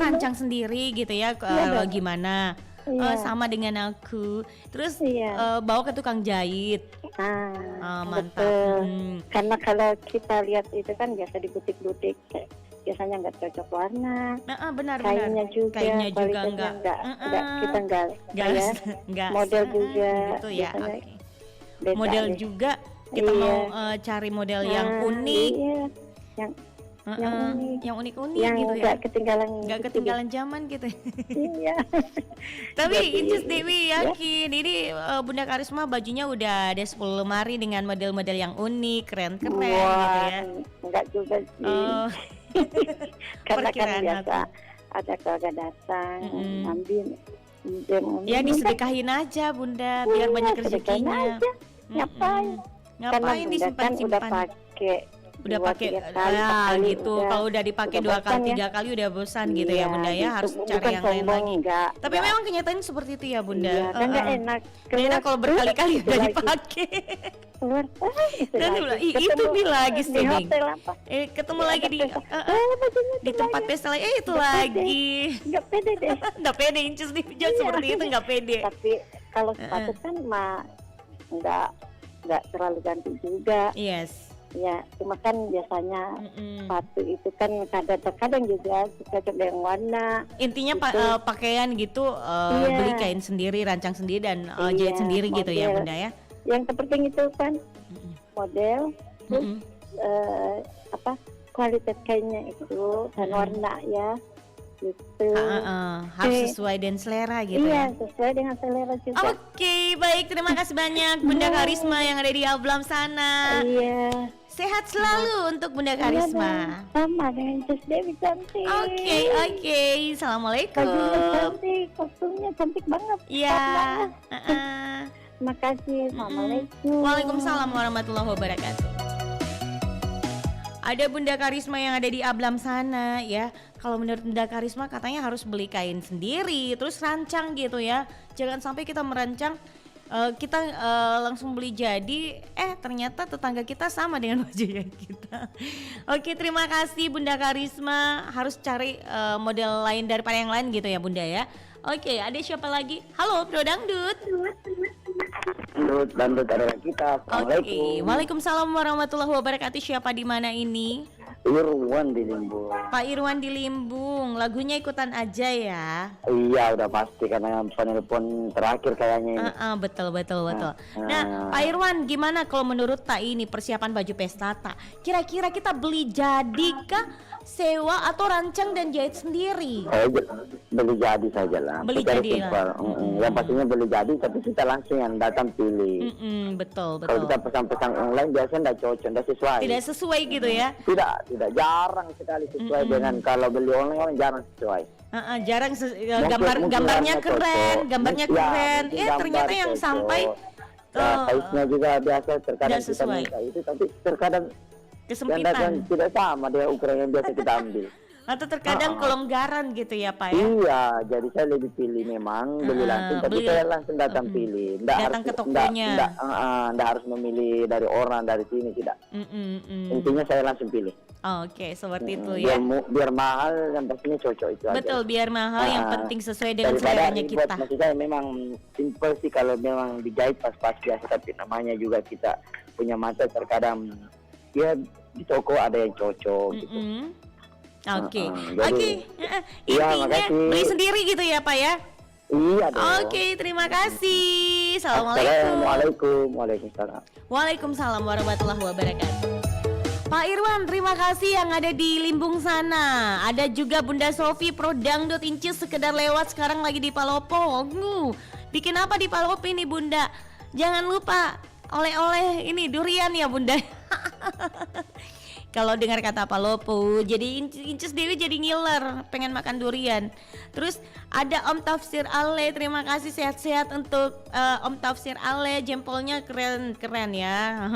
Speaker 1: rancang sendiri gitu ya,
Speaker 2: dong.
Speaker 1: gimana?
Speaker 2: Iya.
Speaker 1: Sama dengan aku. Terus
Speaker 2: Iya.
Speaker 1: bawa ke tukang jahit.
Speaker 2: Mantap.
Speaker 1: Mantap.
Speaker 2: Karena kalau kita lihat itu kan biasa di butik-butik biasanya nggak cocok warna.
Speaker 1: Benar.
Speaker 2: Kainnya juga
Speaker 1: enggak.
Speaker 2: Kita enggak
Speaker 1: Enggak.
Speaker 2: model juga
Speaker 1: Gitu ya.
Speaker 2: biasanya
Speaker 1: Oke.
Speaker 2: beda
Speaker 1: Model
Speaker 2: deh.
Speaker 1: juga kita
Speaker 2: Iya.
Speaker 1: mau cari model yang unik.
Speaker 2: Iya.
Speaker 1: Yang unik-unik
Speaker 2: Yang
Speaker 1: gitu ya.
Speaker 2: nggak ketinggalan.
Speaker 1: Nggak ketinggalan zaman gitu.
Speaker 2: Iya.
Speaker 1: Tapi
Speaker 2: Jadi,
Speaker 1: Inces Dewi
Speaker 2: ya.
Speaker 1: yakin ini Bunda Karisma bajunya udah ada 10 lemari dengan model-model yang unik, keren-keren gitu ya.
Speaker 2: Enggak juga sih.
Speaker 1: Oh.
Speaker 2: Karena kan
Speaker 1: Perkiraan
Speaker 2: biasa
Speaker 1: aku.
Speaker 2: ada keluarga datang, ambil.
Speaker 1: Ya disedekahin aja Bunda biar banyak rezekinya.
Speaker 2: Ngapain?
Speaker 1: Ngapain
Speaker 2: Karena Bunda kan udah
Speaker 1: disimpan-simpan?
Speaker 2: pakai
Speaker 1: Udah pakai gitu. Kalau udah dipakai 2 kali, 3 kali udah bosan gitu ya Bunda ya, harus cari yang lain lagi. Tapi memang kenyataannya seperti itu ya Bunda.
Speaker 2: Iya, kan nggak enak.
Speaker 1: Nggak enak kalau berkali-kali udah dipakai.
Speaker 2: Keluar,
Speaker 1: Dan itu lagi
Speaker 2: di hotel apa?
Speaker 1: ketemu lagi di tempat pesta lagi, itu
Speaker 2: Nggak
Speaker 1: lagi.
Speaker 2: Nggak pede deh.
Speaker 1: Nggak pede Inces nih, jangan seperti itu, nggak pede.
Speaker 2: Tapi kalau sepatu kan nggak terlalu ganti juga.
Speaker 1: Yes.
Speaker 2: Ya, cuma kan biasanya sepatu itu kan kadang-kadang juga cocok dengan warna.
Speaker 1: Intinya pakaian gitu beli kain sendiri, rancang sendiri dan jahit sendiri gitu ya Bunda ya.
Speaker 2: Yang terpenting itu kan model, terus kualitas kainnya itu dan warna ya. Gitu.
Speaker 1: Harus sesuai dan selera gitu
Speaker 2: iya,
Speaker 1: ya.
Speaker 2: sesuai dengan selera juga.
Speaker 1: Oke, baik, terima kasih banyak Bunda Karisma yang ada di Ablam sana.
Speaker 2: Iya.
Speaker 1: Sehat selalu untuk Bunda Karisma.
Speaker 2: Sama dengan Cis Dewi cantik.
Speaker 1: Oke. Assalamualaikum.
Speaker 2: Bajunya cantik, kostumnya cantik banget.
Speaker 1: Iya.
Speaker 2: Terima kasih. Assalamualaikum.
Speaker 1: Waalaikumsalam warahmatullahi wabarakatuh. Ada Bunda Karisma yang ada di Ablam sana ya. Kalau menurut Bunda Karisma katanya harus beli kain sendiri, terus rancang gitu ya. Jangan sampai kita merancang kita langsung beli jadi, ternyata tetangga kita sama dengan bajunya kita. Oke, terima kasih Bunda Karisma. Harus cari model lain daripada yang lain gitu ya Bunda ya. Oke, ada siapa lagi? Halo, Bro Dangdut.
Speaker 3: Dangdut adalah kita.
Speaker 1: Oke, Waalaikumsalam warahmatullahi wabarakatuh. Siapa di mana ini?
Speaker 3: Irwan di Limbung.
Speaker 1: Pak Irwan di Limbung. Lagunya ikutan aja ya.
Speaker 3: Iya, udah pasti karena penelpon terakhir kayaknya ini.
Speaker 1: Betul. Nah, Pak Irwan, gimana kalau menurut Tak ini persiapan baju pesta Tak? Kira-kira kita beli jadi kah, sewa atau rancang dan jahit sendiri?
Speaker 3: Beli jadi saja lah.
Speaker 1: Beli jadi lah.
Speaker 3: Yang pastinya beli jadi, tapi kita langsung yang datang pilih.
Speaker 1: Betul.
Speaker 3: Kalau kita pesan-pesan online biasanya tidak cocok, tidak sesuai.
Speaker 1: Tidak sesuai gitu ya?
Speaker 3: Tidak, jarang sekali sesuai dengan kalau beli online jarang sesuai.
Speaker 1: Jarang
Speaker 3: Mungkin
Speaker 1: gambarnya
Speaker 3: warna
Speaker 1: keren,
Speaker 3: cocok.
Speaker 1: gambarnya
Speaker 3: Ya,
Speaker 1: keren.
Speaker 3: mungkin gambar
Speaker 1: Ternyata yang
Speaker 3: cocok.
Speaker 1: sampai
Speaker 3: size-nya juga biasa terkadang
Speaker 1: tidak
Speaker 3: kita
Speaker 1: sesuai.
Speaker 3: minta itu, tapi terkadang yang datang
Speaker 1: kesempitan
Speaker 3: tidak sama dengan ukuran yang biasa kita ambil.
Speaker 1: atau terkadang kelonggaran gitu ya Pak ya?
Speaker 3: Iya, jadi saya lebih pilih memang beli langsung, tapi saya langsung datang pilih.
Speaker 1: Datang ke tokonya.
Speaker 3: Nggak harus memilih dari orang dari sini, tidak. Intinya saya langsung pilih.
Speaker 1: Oke, seperti itu ya.
Speaker 3: Biar mahal dan pastinya cocok itu aja.
Speaker 1: Betul, biar mahal yang penting sesuai dengan
Speaker 3: Daripada
Speaker 1: seleranya
Speaker 3: ribet,
Speaker 1: kita.
Speaker 3: maksud saya memang simple sih kalau memang dijahit pas-pas biasa, tapi namanya juga kita punya mata terkadang ya di toko ada yang cocok gitu.
Speaker 1: Oke.
Speaker 3: Jadi- Iya,
Speaker 1: Intinya
Speaker 3: makasih.
Speaker 1: beli sendiri gitu ya Pak ya.
Speaker 3: Iya dong.
Speaker 1: Oke, terima kasih. Assalamualaikum.
Speaker 3: Assalamualaikum. Waalaikumsalam.
Speaker 1: Waalaikumsalam warahmatullahi wabarakatuh. Pak Irwan, terima kasih yang ada di Limbung sana. Ada juga Bunda Sofi Pro Dangdut Incis sekedar lewat sekarang lagi di Palopo. Bikin apa di Palopo ini Bunda? Jangan lupa oleh-oleh ini durian ya Bunda. Kalau dengar kata Palopo, jadi Incis Dewi jadi ngiler, pengen makan durian. Terus ada Om Tafsir Ale, terima kasih sehat-sehat untuk Om Tafsir Ale, jempolnya keren ya.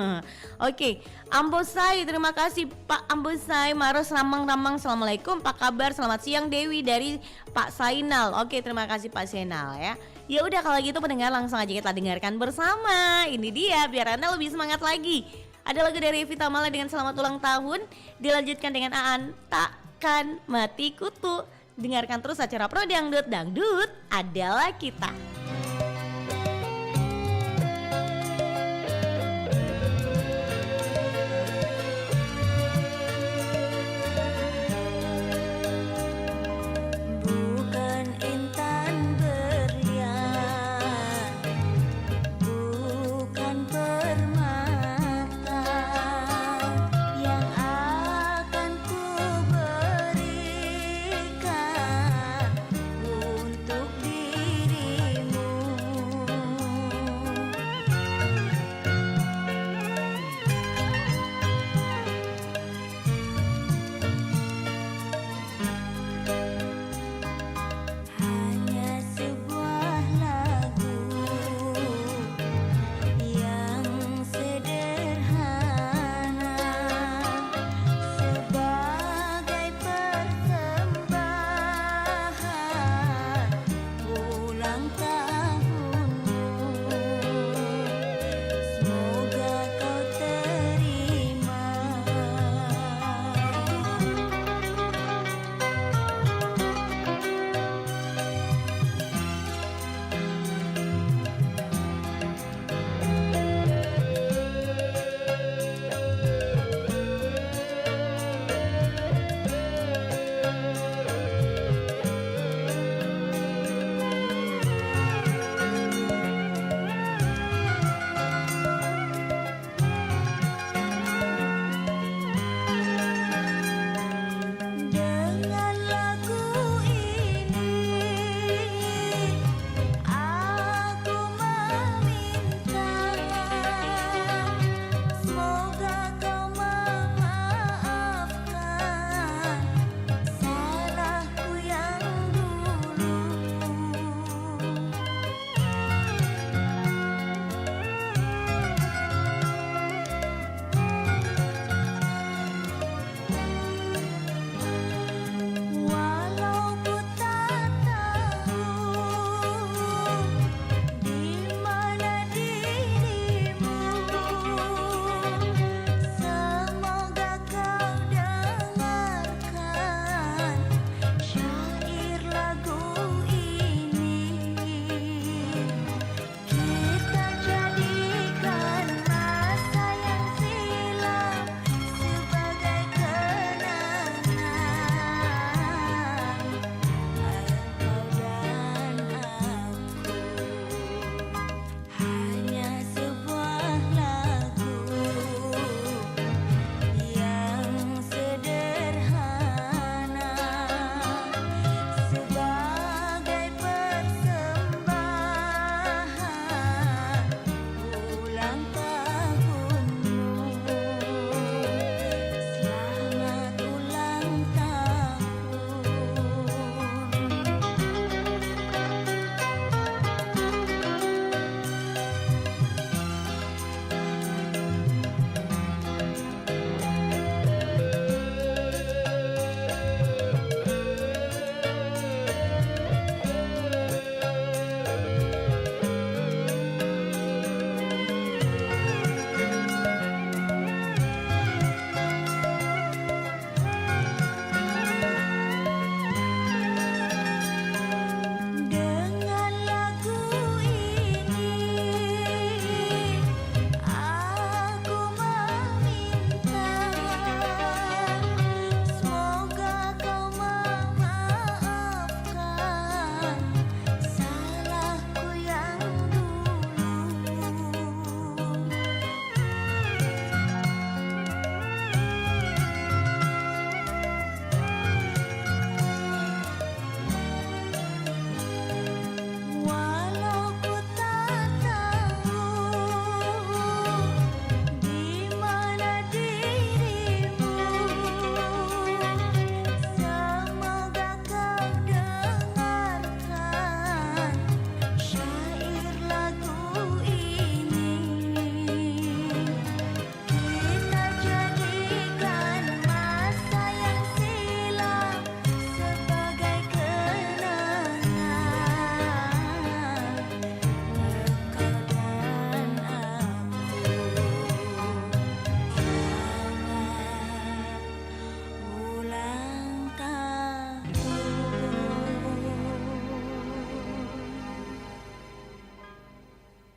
Speaker 1: Oke, Ambosai, terima kasih Pak Ambosai, Maros Ramang-Ramang, assalamualaikum, Pak kabar, selamat siang Dewi dari Pak Sainal. Oke, terima kasih Pak Sainal ya. Ya udah kalau gitu pendengar langsung aja kita dengarkan bersama. Ini dia biar Anda lebih semangat lagi. Ada lagu dari Evita Mala dengan selamat ulang tahun. Dilanjutkan dengan Aan Takkan Mati Kutu. Dengarkan terus acara Pro Dangdut. Dangdut adalah kita.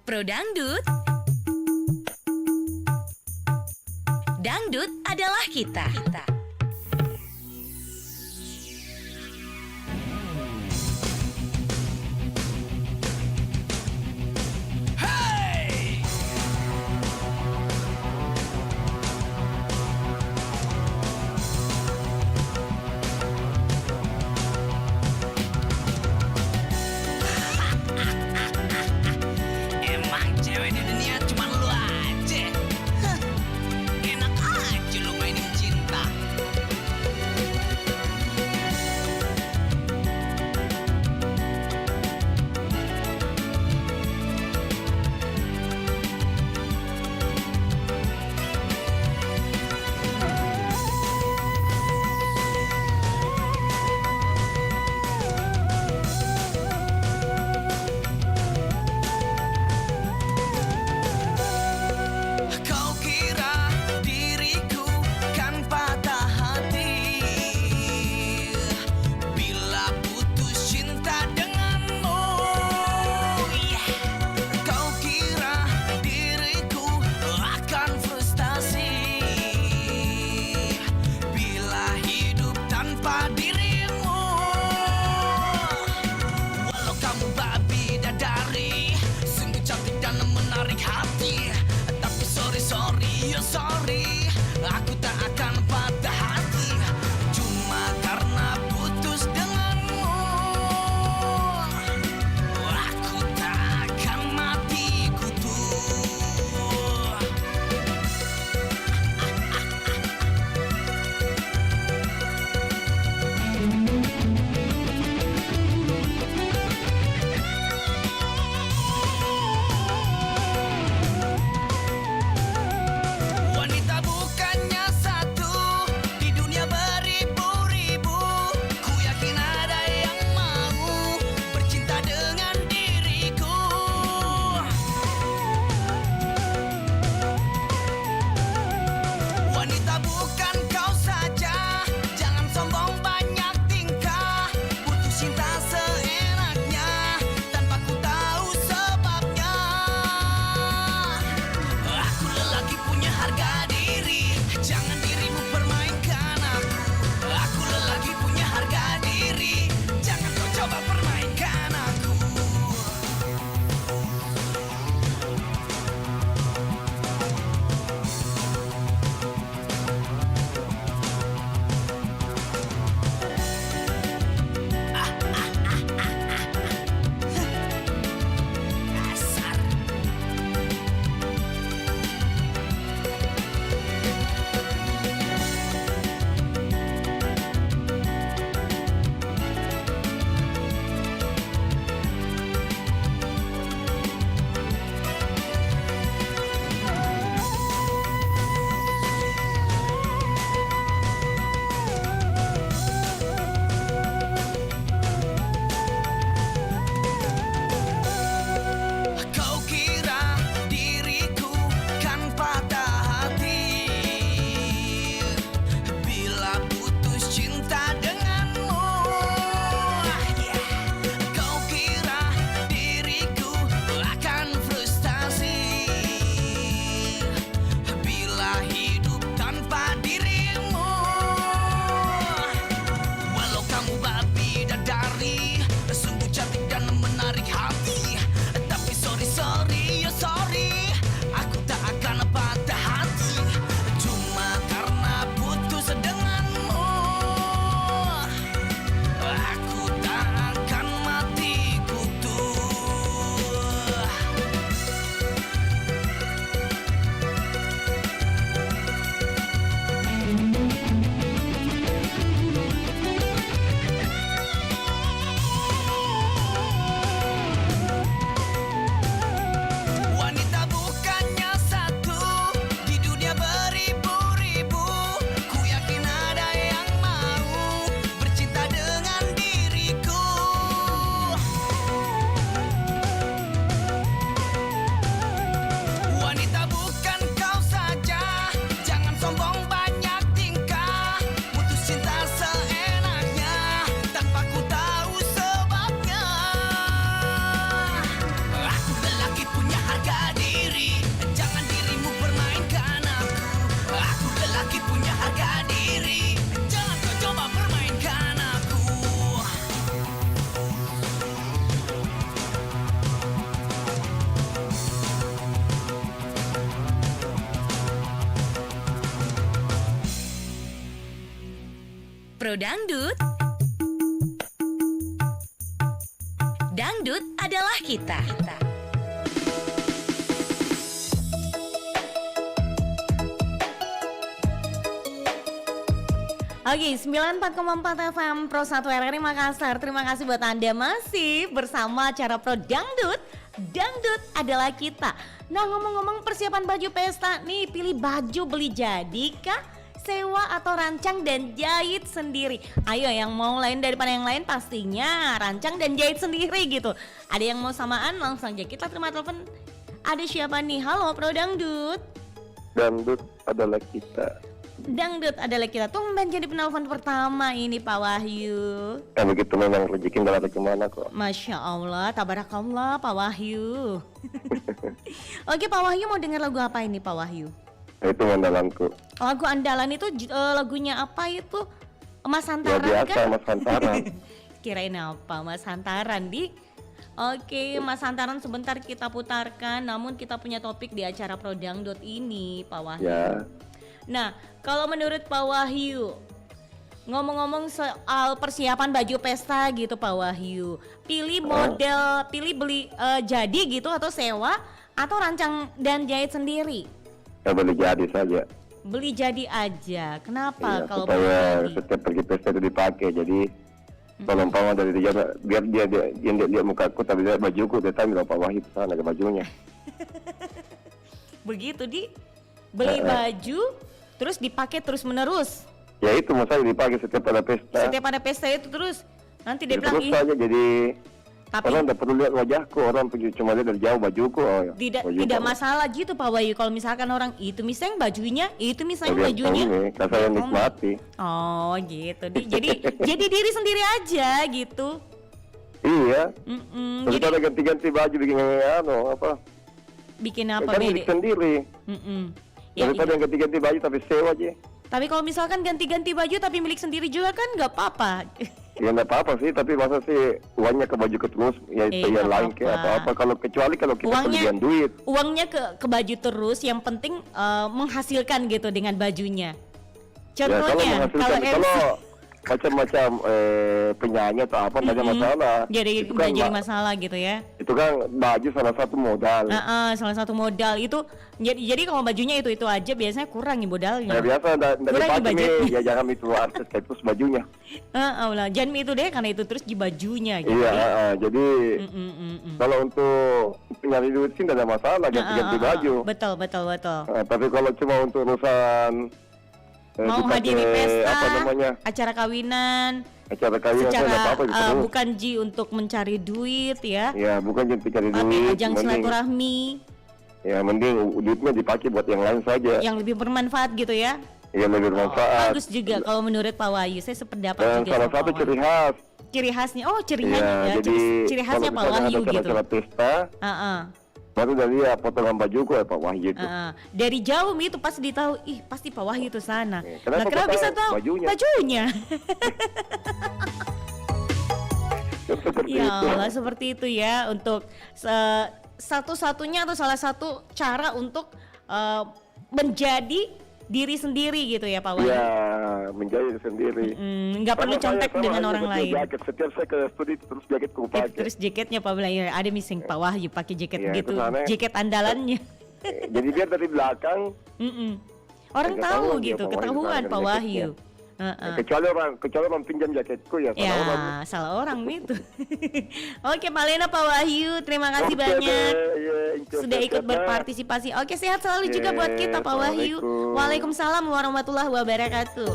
Speaker 6: Pro Dangdut. Dangdut adalah kita.
Speaker 7: Emang cewek di dunia cuma lu aja. Hah, enak aja lu mainin cinta. Kau kira diriku kan patah hati bila putus cinta denganmu. Kau kira diriku akan frustasi bila hidup tanpa dirimu. Walau kamu babi dadari, sungguh cantik dan menarik hati. Tapi sorry, ya sorry, aku tak akan patah hati cuma karena putus denganmu. Aku tak akan mati kutu. Wanita bukannya satu, di dunia beribu-ribu. Ku yakin ada yang mau bercinta dengan diriku. Wanita bukan kau saja, jangan sombong banyak tingkah. Putus cinta seenaknya, tanpa ku tahu sebabnya. Aku lelaki punya harga diri, jangan dirimu permainkan aku. Aku lelaki punya harga diri, jangan kau coba permainkan aku. Dasar. Kau kira diriku kan patah hati bila putus cinta denganmu. Kau kira diriku akan frustasi bila hidup tanpa dirimu. Walau kamu babi dadari, sungguh cantik dan menarik hati. Tapi sorry, ya sorry, aku tak akan patah hati cuma karena putus denganmu. Aku tak akan mati kutu. Wanita bukannya satu, di dunia beribu-ribu. Ku yakin ada yang mau bercinta dengan diriku. Wanita bukan kau saja, jangan sombong banyak tingkah. Putus cinta seenaknya, tanpa ku tahu sebabnya. Aku lelaki punya harga
Speaker 4: Pro Dangdut. Dangdut adalah kita.
Speaker 1: Oke, 94,4 FM Pro 1 RRI Makassar. Terima kasih buat Anda masih bersama acara Pro Dangdut. Dangdut adalah kita. Nah, ngomong-ngomong persiapan baju pesta nih, pilih baju beli jadi kah? Sewa atau rancang dan jahit sendiri? Ayo, yang mau lain daripada yang lain pastinya rancang dan jahit sendiri gitu. Ada yang mau samaan? Langsung aja kita terima telepon. Ada siapa nih? Halo Pro Dangdut.
Speaker 3: Dangdut adalah kita.
Speaker 1: Dangdut adalah kita. Tumben jadi penelpon pertama ini Pak Wahyu.
Speaker 3: Ya begitu, memang rezeki nggak ada kemana kok.
Speaker 1: Masya Allah, tabarakallah Pak Wahyu. Oke Pak Wahyu, mau dengar lagu apa ini Pak Wahyu?
Speaker 3: Itu andalanku.
Speaker 1: Lagu andalan itu lagunya apa itu? Mas
Speaker 3: Ya
Speaker 1: Hantaran
Speaker 3: biasa,
Speaker 1: kan?
Speaker 3: Mas Hantaran.
Speaker 1: Kirain apa Mas Hantaran di? Oke Mas Hantaran sebentar kita putarkan. Namun kita punya topik di acara Pro Dangdut ini Pak Wahyu.
Speaker 3: Ya.
Speaker 1: Nah, kalau menurut Pak Wahyu, ngomong-ngomong soal persiapan baju pesta gitu Pak Wahyu, pilih model, pilih beli jadi gitu atau sewa atau rancang dan jahit sendiri?
Speaker 3: Ya beli jadi saja.
Speaker 1: Beli jadi aja. Kenapa
Speaker 3: Iya,
Speaker 1: kalau beli
Speaker 3: supaya
Speaker 1: jadi?
Speaker 3: setiap pergi pesta itu dipakai. Jadi kalau umpama dari dia, biar dia lihat mukaku tapi lihat bajuku, dia tahu Pak Wahyu ke sana ke bajunya.
Speaker 1: Begitu beli baju terus dipakai terus menerus.
Speaker 3: Ya itu masalah dipakai setiap ada pesta.
Speaker 1: Setiap ada pesta itu terus nanti dia
Speaker 3: Jadi
Speaker 1: bilang
Speaker 3: terus saja, jadi
Speaker 1: tapi
Speaker 3: orang tidak perlu lihat wajahku, orang pergi cuma lihat dari jauh bajuku. Oh, ya.
Speaker 1: tidak masalah gitu Pak Wahyu. Kalau misalkan orang itu misalnya bajunya, itu misalnya
Speaker 3: Jadi
Speaker 1: bajunya.
Speaker 3: saya nikmati.
Speaker 1: Oh gitu. Jadi diri sendiri aja gitu.
Speaker 3: Iya. Terus
Speaker 1: Jadi
Speaker 3: ada ganti-ganti baju bikin apa?
Speaker 1: bikin apa
Speaker 3: Kan
Speaker 1: beda?
Speaker 3: milik sendiri.
Speaker 1: Ya,
Speaker 3: Daripada yang ganti-ganti baju tapi sewa aja.
Speaker 1: tapi kalau misalkan ganti-ganti baju tapi milik sendiri juga kan nggak apa-apa.
Speaker 3: Ya nggak apa-apa sih, tapi masa sih uangnya ke baju ke terus, ya itu yang
Speaker 1: nggak
Speaker 3: lain
Speaker 1: apa-apa.
Speaker 3: kayak apa-apa. Kecuali kalau kita
Speaker 1: Uangnya-
Speaker 3: kelebihan duit.
Speaker 1: Uangnya ke baju terus, yang penting menghasilkan gitu dengan bajunya.
Speaker 3: Ya kalau
Speaker 1: Contohnya
Speaker 3: menghasilkan,
Speaker 1: MC
Speaker 3: kalau macam-macam penyanyi atau apa nggak ada masalah.
Speaker 1: jadi
Speaker 3: Itu
Speaker 1: nggak
Speaker 3: kan
Speaker 1: jadi
Speaker 3: nggak-
Speaker 1: masalah gitu ya.
Speaker 3: Itu kan baju salah satu modal.
Speaker 1: Salah satu modal itu. Jadi kalau bajunya itu aja biasanya kurang ya modalnya.
Speaker 3: Ya biasa dari
Speaker 1: Kurangi
Speaker 3: pagi nih,
Speaker 1: budgetnya.
Speaker 3: ya jangan itu artis kayak terus bajunya.
Speaker 1: Lah, jangan itu deh karena itu terus di bajunya gitu.
Speaker 3: Iya, jadi kalau untuk nyari duit sih nggak ada masalah ganti-ganti baju.
Speaker 1: Betul.
Speaker 3: Tapi kalau cuma untuk urusan
Speaker 1: Mau
Speaker 3: dipakai,
Speaker 1: hadiri pesta,
Speaker 3: apa namanya,
Speaker 1: acara kawinan,
Speaker 3: acara kawinan saya nggak
Speaker 1: secara
Speaker 3: apa-apa gitu.
Speaker 1: bukan ji untuk mencari duit ya.
Speaker 3: Ya bukan jadi cari
Speaker 1: Tapi
Speaker 3: duit,
Speaker 1: ajang
Speaker 3: mending,
Speaker 1: silaturahmi
Speaker 3: ya mending duitnya dipakai buat yang lain saja.
Speaker 1: yang lebih bermanfaat gitu ya.
Speaker 3: Ya lebih bermanfaat.
Speaker 1: Bagus juga kalau menurut Pak Wahyu, saya sependapat
Speaker 3: Dan
Speaker 1: juga
Speaker 3: salah
Speaker 1: sama
Speaker 3: satu
Speaker 1: Pak
Speaker 3: ciri
Speaker 1: Wahyu.
Speaker 3: khas.
Speaker 1: Ciri khasnya, ciri
Speaker 3: Ya,
Speaker 1: khasnya ya,
Speaker 3: jadi
Speaker 1: ciri khasnya
Speaker 3: kalau
Speaker 1: Pak
Speaker 3: misalnya
Speaker 1: Wahyu
Speaker 3: ada
Speaker 1: gitu.
Speaker 3: acara pesta, baru dari ya potongan bajuku ya Pak Wahyu itu.
Speaker 1: Dari jauh itu pasti ditahu, ih pasti Pak Wahyu itu sana.
Speaker 3: Kenapa
Speaker 1: Nah, kenapa
Speaker 3: kok
Speaker 1: bisa
Speaker 3: tahu?
Speaker 1: tahu?
Speaker 3: Bajunya. Seperti
Speaker 1: Ya
Speaker 3: itu.
Speaker 1: Allah, seperti itu ya untuk satu-satunya atau salah satu cara untuk menjadi diri sendiri gitu ya Pak Wahyu.
Speaker 3: Ya, menjadi sendiri.
Speaker 1: Nggak perlu
Speaker 3: Sama
Speaker 1: contek
Speaker 3: saya,
Speaker 1: dengan
Speaker 3: sama
Speaker 1: orang
Speaker 3: aja
Speaker 1: lain.
Speaker 3: pakai jaket. Setiap saya ke studi terus jaketku pakai.
Speaker 1: Terus jaketnya Pak Wahyu ada missing Pak Wahyu pakai jaket
Speaker 3: Ya,
Speaker 1: gitu,
Speaker 3: terus aneh.
Speaker 1: jaket andalannya.
Speaker 3: Jadi biar dari belakang,
Speaker 1: Orang
Speaker 3: Nggak
Speaker 1: tahu
Speaker 3: tahu dia
Speaker 1: gitu,
Speaker 3: Pak Wahyu
Speaker 1: ketahuan
Speaker 3: dengan
Speaker 1: Pak
Speaker 3: jaketnya.
Speaker 1: Wahyu.
Speaker 3: kecuali orang pinjam jaketku ya salah orang.
Speaker 1: Ya, salah orang itu. Oke, Pak Lena, Pak Wahyu, terima kasih
Speaker 3: Oke
Speaker 1: banyak
Speaker 3: deh, ya, incus
Speaker 1: sudah ikut
Speaker 3: sehat-sehat.
Speaker 1: berpartisipasi. Oke, sehat selalu juga buat kita Pak Wahyu.
Speaker 3: Assalamualaikum.
Speaker 1: Waalaikumsalam warahmatullahi wabarakatuh.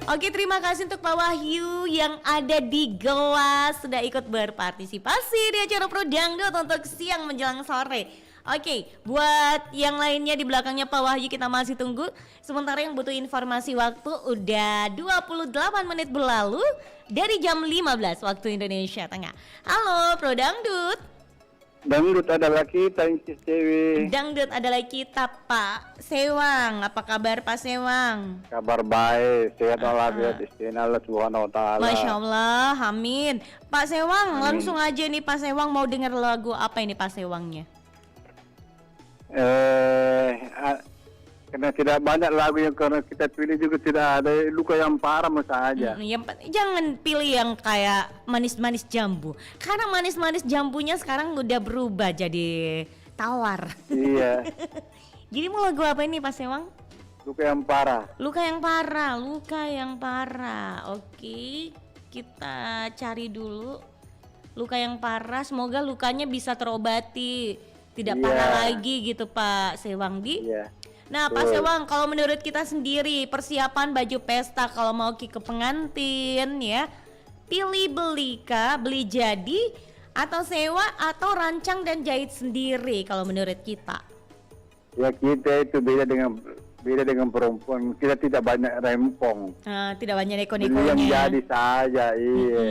Speaker 1: Oke, terima kasih untuk Pak Wahyu yang ada di Gelas sudah ikut berpartisipasi di acara Pro Dangdut untuk siang menjelang sore. Oke, buat yang lainnya di belakangnya Pak Wahyu kita masih tunggu. Sementara yang butuh informasi waktu udah 28 menit berlalu dari jam 15 waktu Indonesia Tengah. Halo Pro Dangdut.
Speaker 3: Dangdut adalah kita Incis Dewi.
Speaker 1: Dangdut adalah kita Pak Sewang. Apa kabar Pak Sewang?
Speaker 3: Kabar baik, sehat walafiat, istighfar Allah Subhanahu wa taala.
Speaker 1: Masya Allah, amin. Pak Sewang, langsung aja nih Pak Sewang mau denger lagu apa ini Pak Sewangnya?
Speaker 6: Karena tidak banyak lagu yang karena kita pilih juga tidak ada luka yang parah saja.
Speaker 1: Jangan pilih yang kayak manis-manis jambu. Karena manis-manis jambunya sekarang udah berubah jadi tawar.
Speaker 6: Iya.
Speaker 1: Jadi mau lagu apa ini Pak Sewang?
Speaker 6: Luka yang parah.
Speaker 1: Luka yang parah, luka yang parah. Oke, kita cari dulu luka yang parah. Semoga lukanya bisa terobati, tidak parah lagi gitu Pak Sewangdi.
Speaker 6: Iya.
Speaker 1: Nah Pak Sewang, kalau menurut kita sendiri persiapan baju pesta kalau mau ke pengantin ya, pilih beli kah, beli jadi, atau sewa, atau rancang dan jahit sendiri kalau menurut kita?
Speaker 6: Ya kita itu beda dengan perempuan, kita tidak banyak rempong.
Speaker 1: Tidak banyak
Speaker 6: Beli
Speaker 1: neko-nekonya.
Speaker 6: yang jadi saja, iya.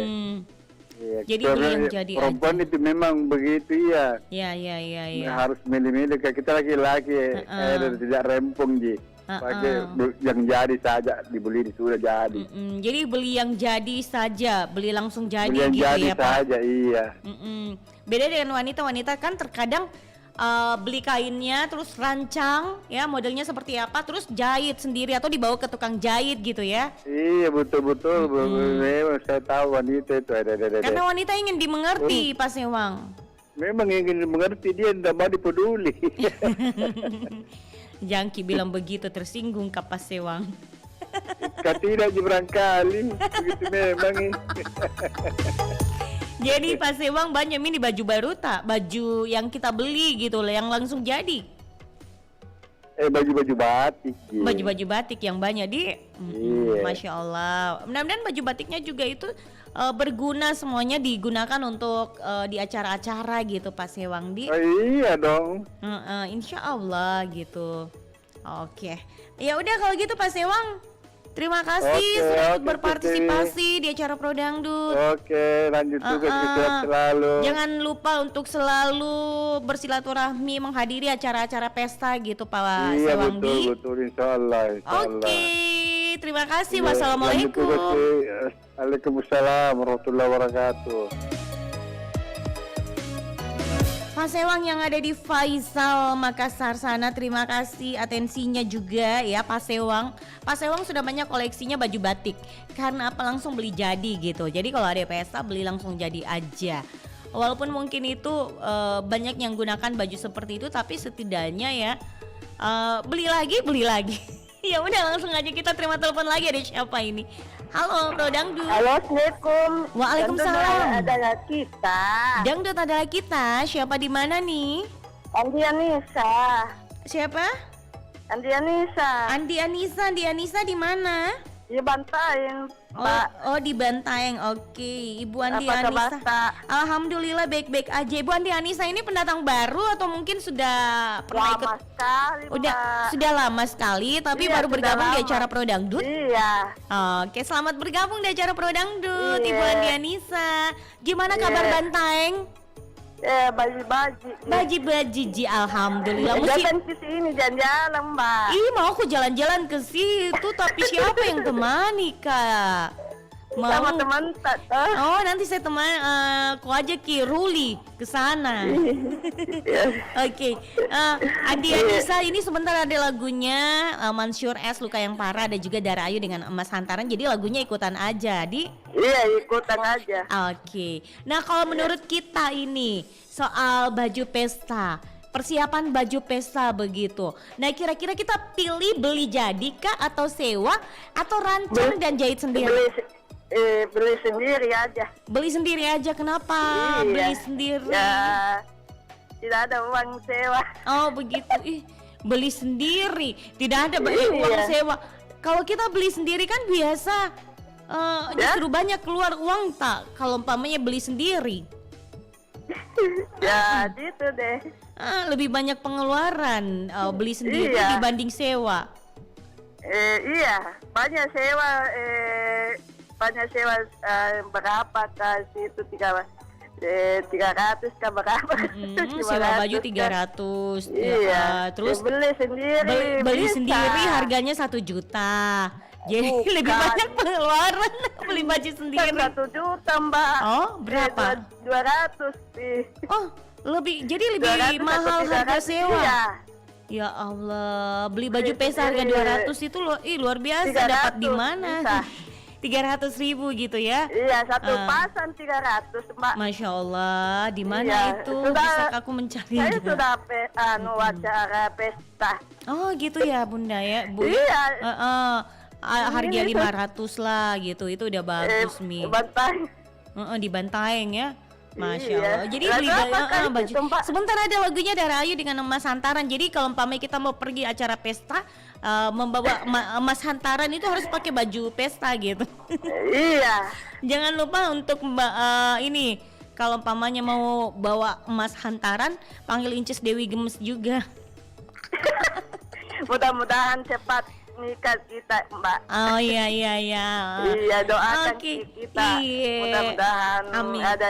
Speaker 6: Iya.
Speaker 1: Jadi beli yang jadi
Speaker 6: perempuan
Speaker 1: aja.
Speaker 6: itu memang begitu ya.
Speaker 1: Iya.
Speaker 6: Harus milih-milih, kayak kita laki-laki, tidak rempong ji. Pakai yang jadi saja, dibeli sudah jadi.
Speaker 1: Jadi beli yang jadi saja, beli langsung jadi
Speaker 6: Beli yang
Speaker 1: gitu
Speaker 6: jadi
Speaker 1: ya Pak.
Speaker 6: saja, iya.
Speaker 1: Beda dengan wanita kan terkadang beli kainnya terus rancang ya modelnya seperti apa terus jahit sendiri atau dibawa ke tukang jahit gitu ya.
Speaker 6: Iya betul. Memang saya tahu wanita itu ada.
Speaker 1: Karena wanita ingin dimengerti Pak Sewang.
Speaker 6: Memang ingin mengerti, dia tidak mau dipeduli.
Speaker 1: Jangki bilang begitu tersinggung Kak Pak Sewang.
Speaker 6: Tidak barangkali begitu memang.
Speaker 1: Jadi Pak Sewang banyak ini baju baru tak? Baju yang kita beli gitu loh, yang langsung jadi.
Speaker 6: Baju-baju batik. Iya.
Speaker 1: Baju-baju batik yang banyak di.
Speaker 6: Iya.
Speaker 1: Masya Allah. Mudah-mudahan baju batiknya juga itu berguna, semuanya digunakan untuk di acara-acara gitu Pak Sewang di.
Speaker 6: Iya dong.
Speaker 1: Insya Allah gitu. Oke. Ya udah kalau gitu Pak Sewang. Terima kasih sudah berpartisipasi di acara Pro Dangdut.
Speaker 6: Oke, lanjut tugas sehat selalu.
Speaker 1: Jangan lupa untuk selalu bersilaturahmi menghadiri acara-acara pesta gitu Pak
Speaker 6: Iya
Speaker 1: Sewangdi.
Speaker 6: betul, insya Allah.
Speaker 1: Oke, terima kasih.
Speaker 6: Iya,
Speaker 1: Wassalamualaikum.
Speaker 6: lanjut tugas. Waalaikumsalam warahmatullahi wabarakatuh.
Speaker 1: Pak Sewang yang ada di Faisal Makassar sana, terima kasih atensinya juga ya Pak Sewang. Pak Sewang sudah banyak koleksinya baju batik. Karena apa, langsung beli jadi gitu. Jadi kalau ada pesta beli langsung jadi aja. Walaupun mungkin itu banyak yang gunakan baju seperti itu, tapi setidaknya ya beli lagi. Ya udah langsung aja kita terima telepon lagi, ada siapa ini? Halo Pro Dangdut.
Speaker 2: Halo, Assalamualaikum.
Speaker 1: Waalaikumsalam.
Speaker 2: Dangdut adalah kita.
Speaker 1: Dangdut adalah kita. Siapa di mana nih?
Speaker 2: Andi Anissa.
Speaker 1: Siapa?
Speaker 2: Andi Anissa.
Speaker 1: Andi Anissa di mana?
Speaker 2: Di Bantaeng, Mbak.
Speaker 1: Oh di Bantaeng. Oke, Ibu Andi
Speaker 2: Apa kabar,
Speaker 1: Anissa.
Speaker 2: Pak?
Speaker 1: Alhamdulillah baik-baik aja. Ibu Andi Anissa ini pendatang baru atau mungkin sudah pernah ikut?
Speaker 2: Lama sekali,
Speaker 1: Udah
Speaker 2: Mbak.
Speaker 1: sudah lama sekali, tapi
Speaker 2: Iya,
Speaker 1: baru
Speaker 2: sudah
Speaker 1: bergabung di
Speaker 2: lama.
Speaker 1: acara Pro Dangdut.
Speaker 2: Iya.
Speaker 1: Oke, selamat bergabung di acara Pro Dangdut,
Speaker 2: Iya.
Speaker 1: Ibu Andi Anissa. Gimana kabar
Speaker 2: Iya.
Speaker 1: Bantaeng?
Speaker 2: Baji-baji.
Speaker 1: Baji-baji, alhamdulillah. Mesti
Speaker 2: Datang ke sini jalan-jalan, Mbak.
Speaker 1: Ih, mau aku jalan-jalan ke situ, tapi siapa yang temani Kak? Mau?
Speaker 2: Sama teman tak.
Speaker 1: Oh, nanti saya aku aja Ki Ruli ke sana. Oke. Andi Anissa ini sebentar ada lagunya Mansur S Luka yang Parah, ada juga Dara Ayu dengan Emas Hantaran. Jadi lagunya ikutan aja, Di.
Speaker 2: Iya, ikutan aja.
Speaker 1: Oke. Nah, kalau menurut kita ini soal baju pesta, persiapan baju pesta begitu. Nah, kira-kira kita pilih beli jadi kah atau sewa atau rancang dan jahit sendiri?
Speaker 2: Beli sendiri aja.
Speaker 1: Beli sendiri aja, kenapa?
Speaker 2: Iya.
Speaker 1: Beli sendiri.
Speaker 2: Ya, tidak ada uang sewa.
Speaker 1: Oh, begitu. Ih, beli sendiri. Tidak ada
Speaker 2: Iya.
Speaker 1: uang sewa. Kalau kita beli sendiri kan biasa justru banyak keluar uang tak kalau umpamanya beli sendiri.
Speaker 2: Ya, gitu deh.
Speaker 1: Lebih banyak pengeluaran beli sendiri
Speaker 2: Iya.
Speaker 1: dibanding sewa.
Speaker 2: Iya, banyak sewa. Berapa kasih itu 300 kah berapa?
Speaker 1: Sewa baju 300.
Speaker 2: Iya.
Speaker 1: Terus
Speaker 2: beli sendiri.
Speaker 1: beli
Speaker 2: bisa.
Speaker 1: sendiri harganya 1 juta. Jadi
Speaker 2: Bukan.
Speaker 1: lebih banyak pengeluaran beli baju sendiri.
Speaker 2: 1 juta, Mbak.
Speaker 1: Oh, berapa?
Speaker 2: 200 sih.
Speaker 1: Oh, jadi lebih
Speaker 2: 200 atau
Speaker 1: mahal harga
Speaker 2: 300,
Speaker 1: sewa.
Speaker 2: Iya.
Speaker 1: Ya Allah, beli baju pesta harga 200 itu loh, luar biasa. Dapat di mana? 300.000 gitu ya?
Speaker 5: Iya, satu pasang 300, Mbak.
Speaker 1: Masya Allah, di mana
Speaker 5: Iya,
Speaker 1: itu?
Speaker 5: sudah,
Speaker 1: Bisa aku mencari?
Speaker 5: Saya sudah acara pesta.
Speaker 1: Oh gitu ya Bunda ya, Bu.
Speaker 5: Iya.
Speaker 1: Harga 500 lah gitu, itu udah bagus Mi.
Speaker 5: Bantai.
Speaker 1: Di Bantaeng ya. Masya
Speaker 5: Iya.
Speaker 1: Allah. Jadi
Speaker 5: Lagu
Speaker 1: beli
Speaker 5: apa kali
Speaker 1: baju.
Speaker 5: itu, Mbak?
Speaker 1: Sebentar ada lagunya dari Ayu dengan emas hantaran. Jadi kalau umpamanya kita mau pergi acara pesta, membawa emas hantaran itu harus pakai baju pesta gitu.
Speaker 5: Iya.
Speaker 1: Jangan lupa untuk ini kalau umpamanya mau bawa emas hantaran, panggil Inces Dewi Gemes juga.
Speaker 5: Mudah-mudahan cepat nikah kita, Mbak.
Speaker 1: Oh iya.
Speaker 5: Iya, doakan
Speaker 1: Oke.
Speaker 5: kita.
Speaker 1: Iya.
Speaker 5: Mudah-mudahan
Speaker 1: Amin.
Speaker 5: ada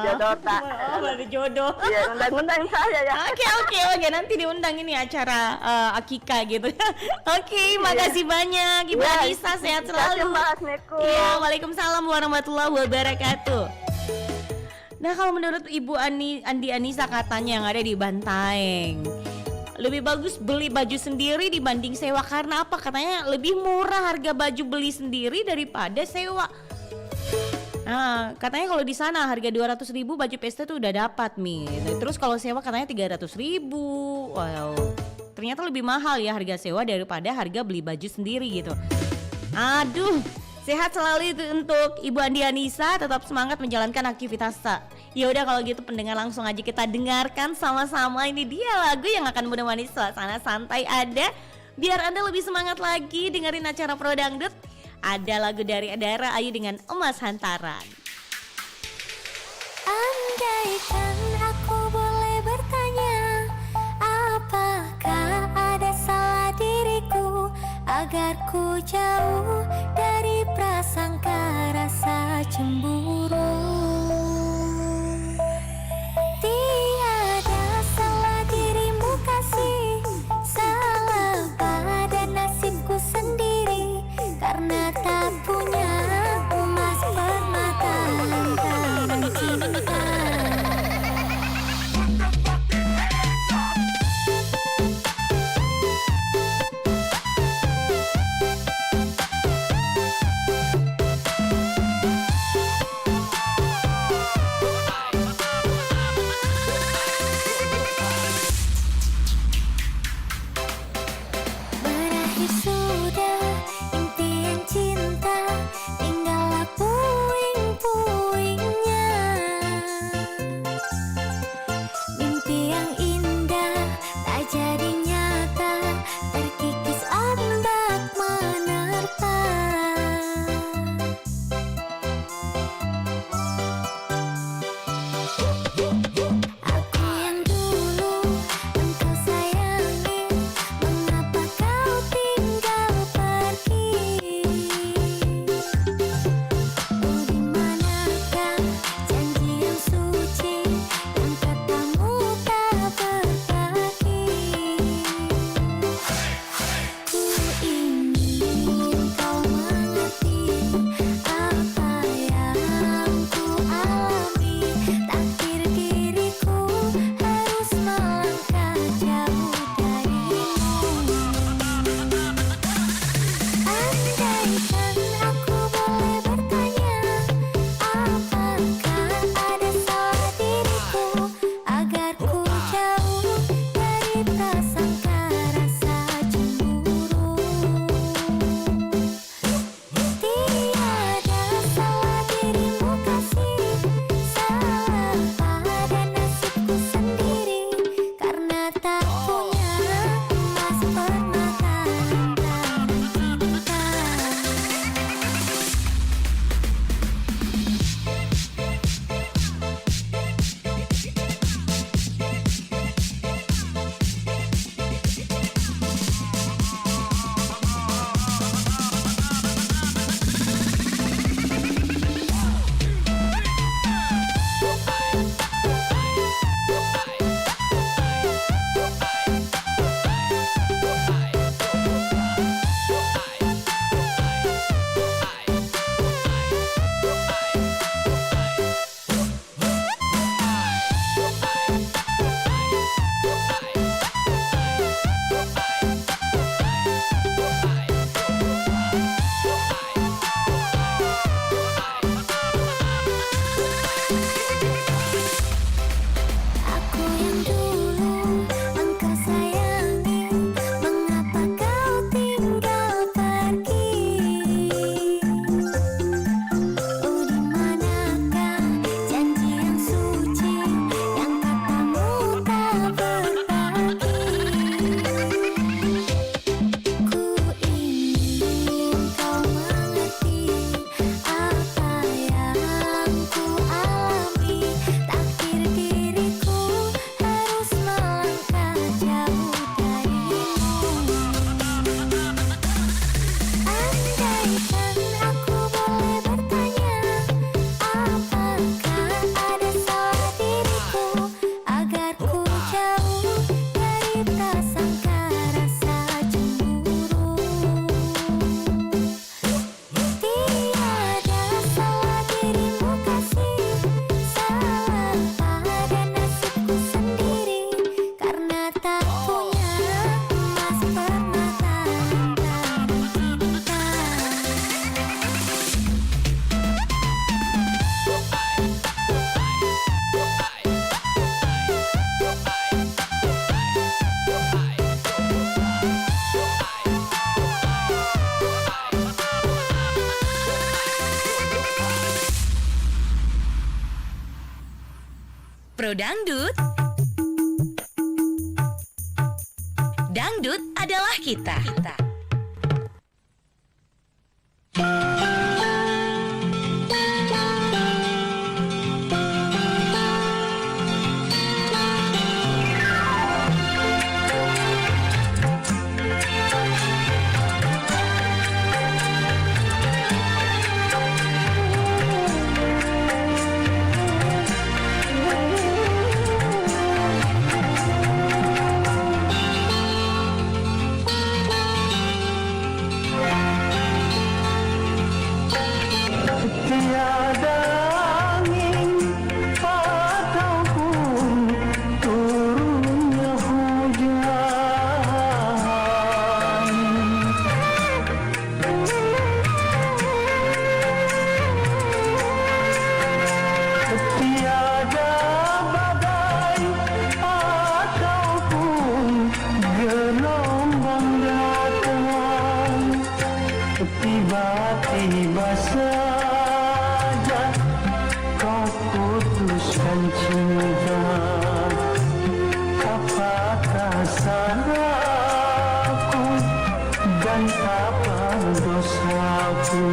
Speaker 5: jodoh tak.
Speaker 1: Ada jodoh.
Speaker 5: Iya, undang-undang saya ya.
Speaker 1: Oke, nanti diundang ini acara akikah gitu. Oke, makasih banyak Ibu
Speaker 5: Iya,
Speaker 1: Anissa, sehat
Speaker 5: terima kasih,
Speaker 1: selalu.
Speaker 5: Mbak. Assalamualaikum.
Speaker 1: Iya, waalaikumsalam warahmatullahi wabarakatuh. Nah, kalau menurut Ibu Andi Anissa katanya yang ada di Bantaeng, lebih bagus beli baju sendiri dibanding sewa. Karena apa? Katanya lebih murah harga baju beli sendiri daripada sewa. Nah, katanya kalau di sana harga 200.000 baju pesta tuh udah dapat Mi. Nah, terus kalau sewa katanya 300.000. Wow, ternyata lebih mahal ya harga sewa daripada harga beli baju sendiri gitu. Aduh, sehat selalu itu untuk Ibu Andi Anissa, tetap semangat menjalankan aktivitas. Ya udah kalau gitu pendengar, langsung aja kita dengarkan sama-sama. Ini dia lagu yang akan menemani suasana santai ada, biar Anda lebih semangat lagi dengerin acara Pro Dangdut. Ada lagu dari Dara Ayu dengan Emas Hantaran.
Speaker 8: Andaikan aku boleh bertanya, apakah ada salah diriku agar ku jauh dari prasangka rasa cemburu. Tiada salah dirimu kasih, salah pada nasibku sendiri, karena tak punya emas permata lantaran cinta. Berakhir sudah impian cinta, tinggallah puing-puingnya. Mimpi yang indah tak jadi nyata, terkikis ombak menerpa. Aku yang dulu engkau sayangi, mengapa kau tinggalkan?
Speaker 4: Radio Dangdut. Dangdut adalah kita.
Speaker 9: Tiba-tiba saja kau putuskan cinta. Apakah salahku dan apa dosaku?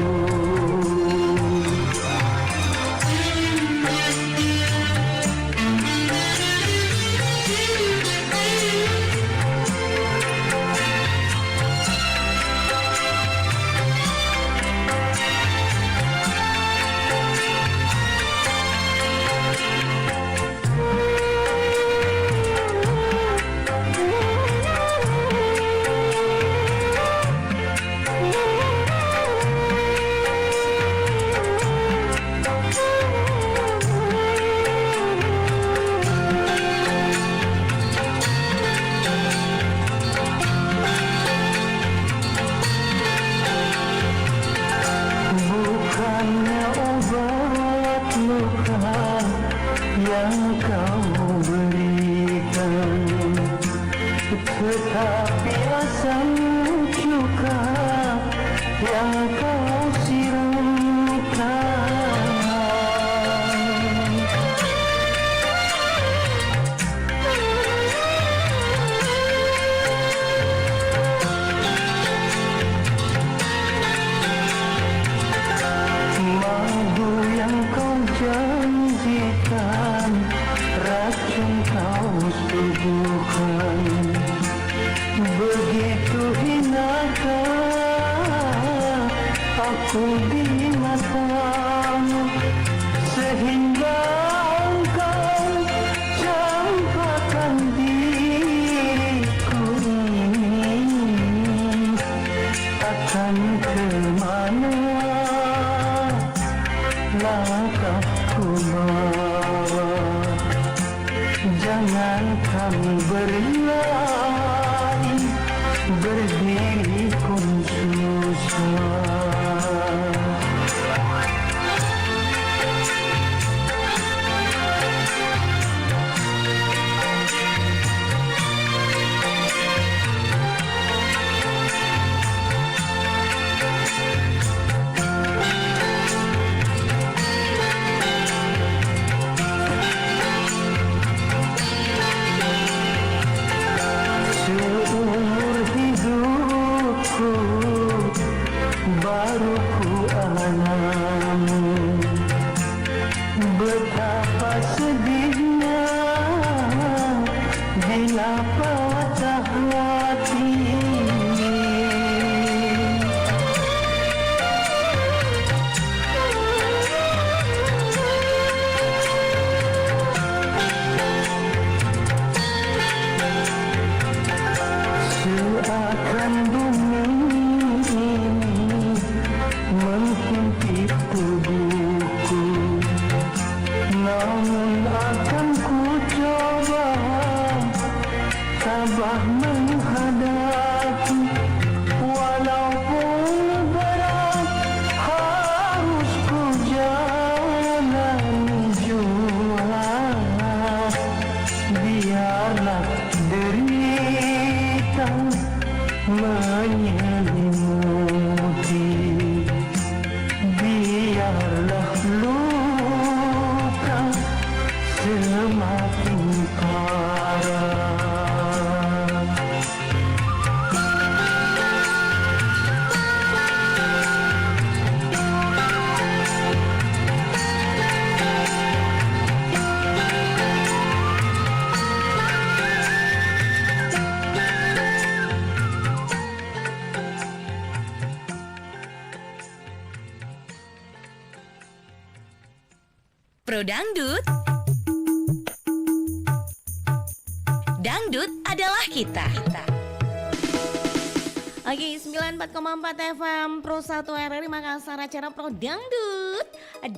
Speaker 9: Bukannya obat luka yang kau berikan, tetapi asam cuka yang kau siramkan. Madu yang kau janjikan, racun kau suguhkan. Begitu hinakah aku di matamu, sehingga engkau campakkan diriku ini. Akan kemana langkahku bawa? Jangankan berlari, berdiri pun susah. Seumur hidupku baru ku alami betapa sedihnya bila patah hati. Seakan bumi ini menghimpit tubuhku, namun akan ku coba tabah menghadapi. Walaupun berat harus ku jalani jua, biarlah derita menyelimuti, biarlah luka semakin
Speaker 4: Pro Dangdut. Dangdut adalah kita.
Speaker 1: Oke, 94,4 FM Pro 1 RRI Makassar, acara Pro Dangdut.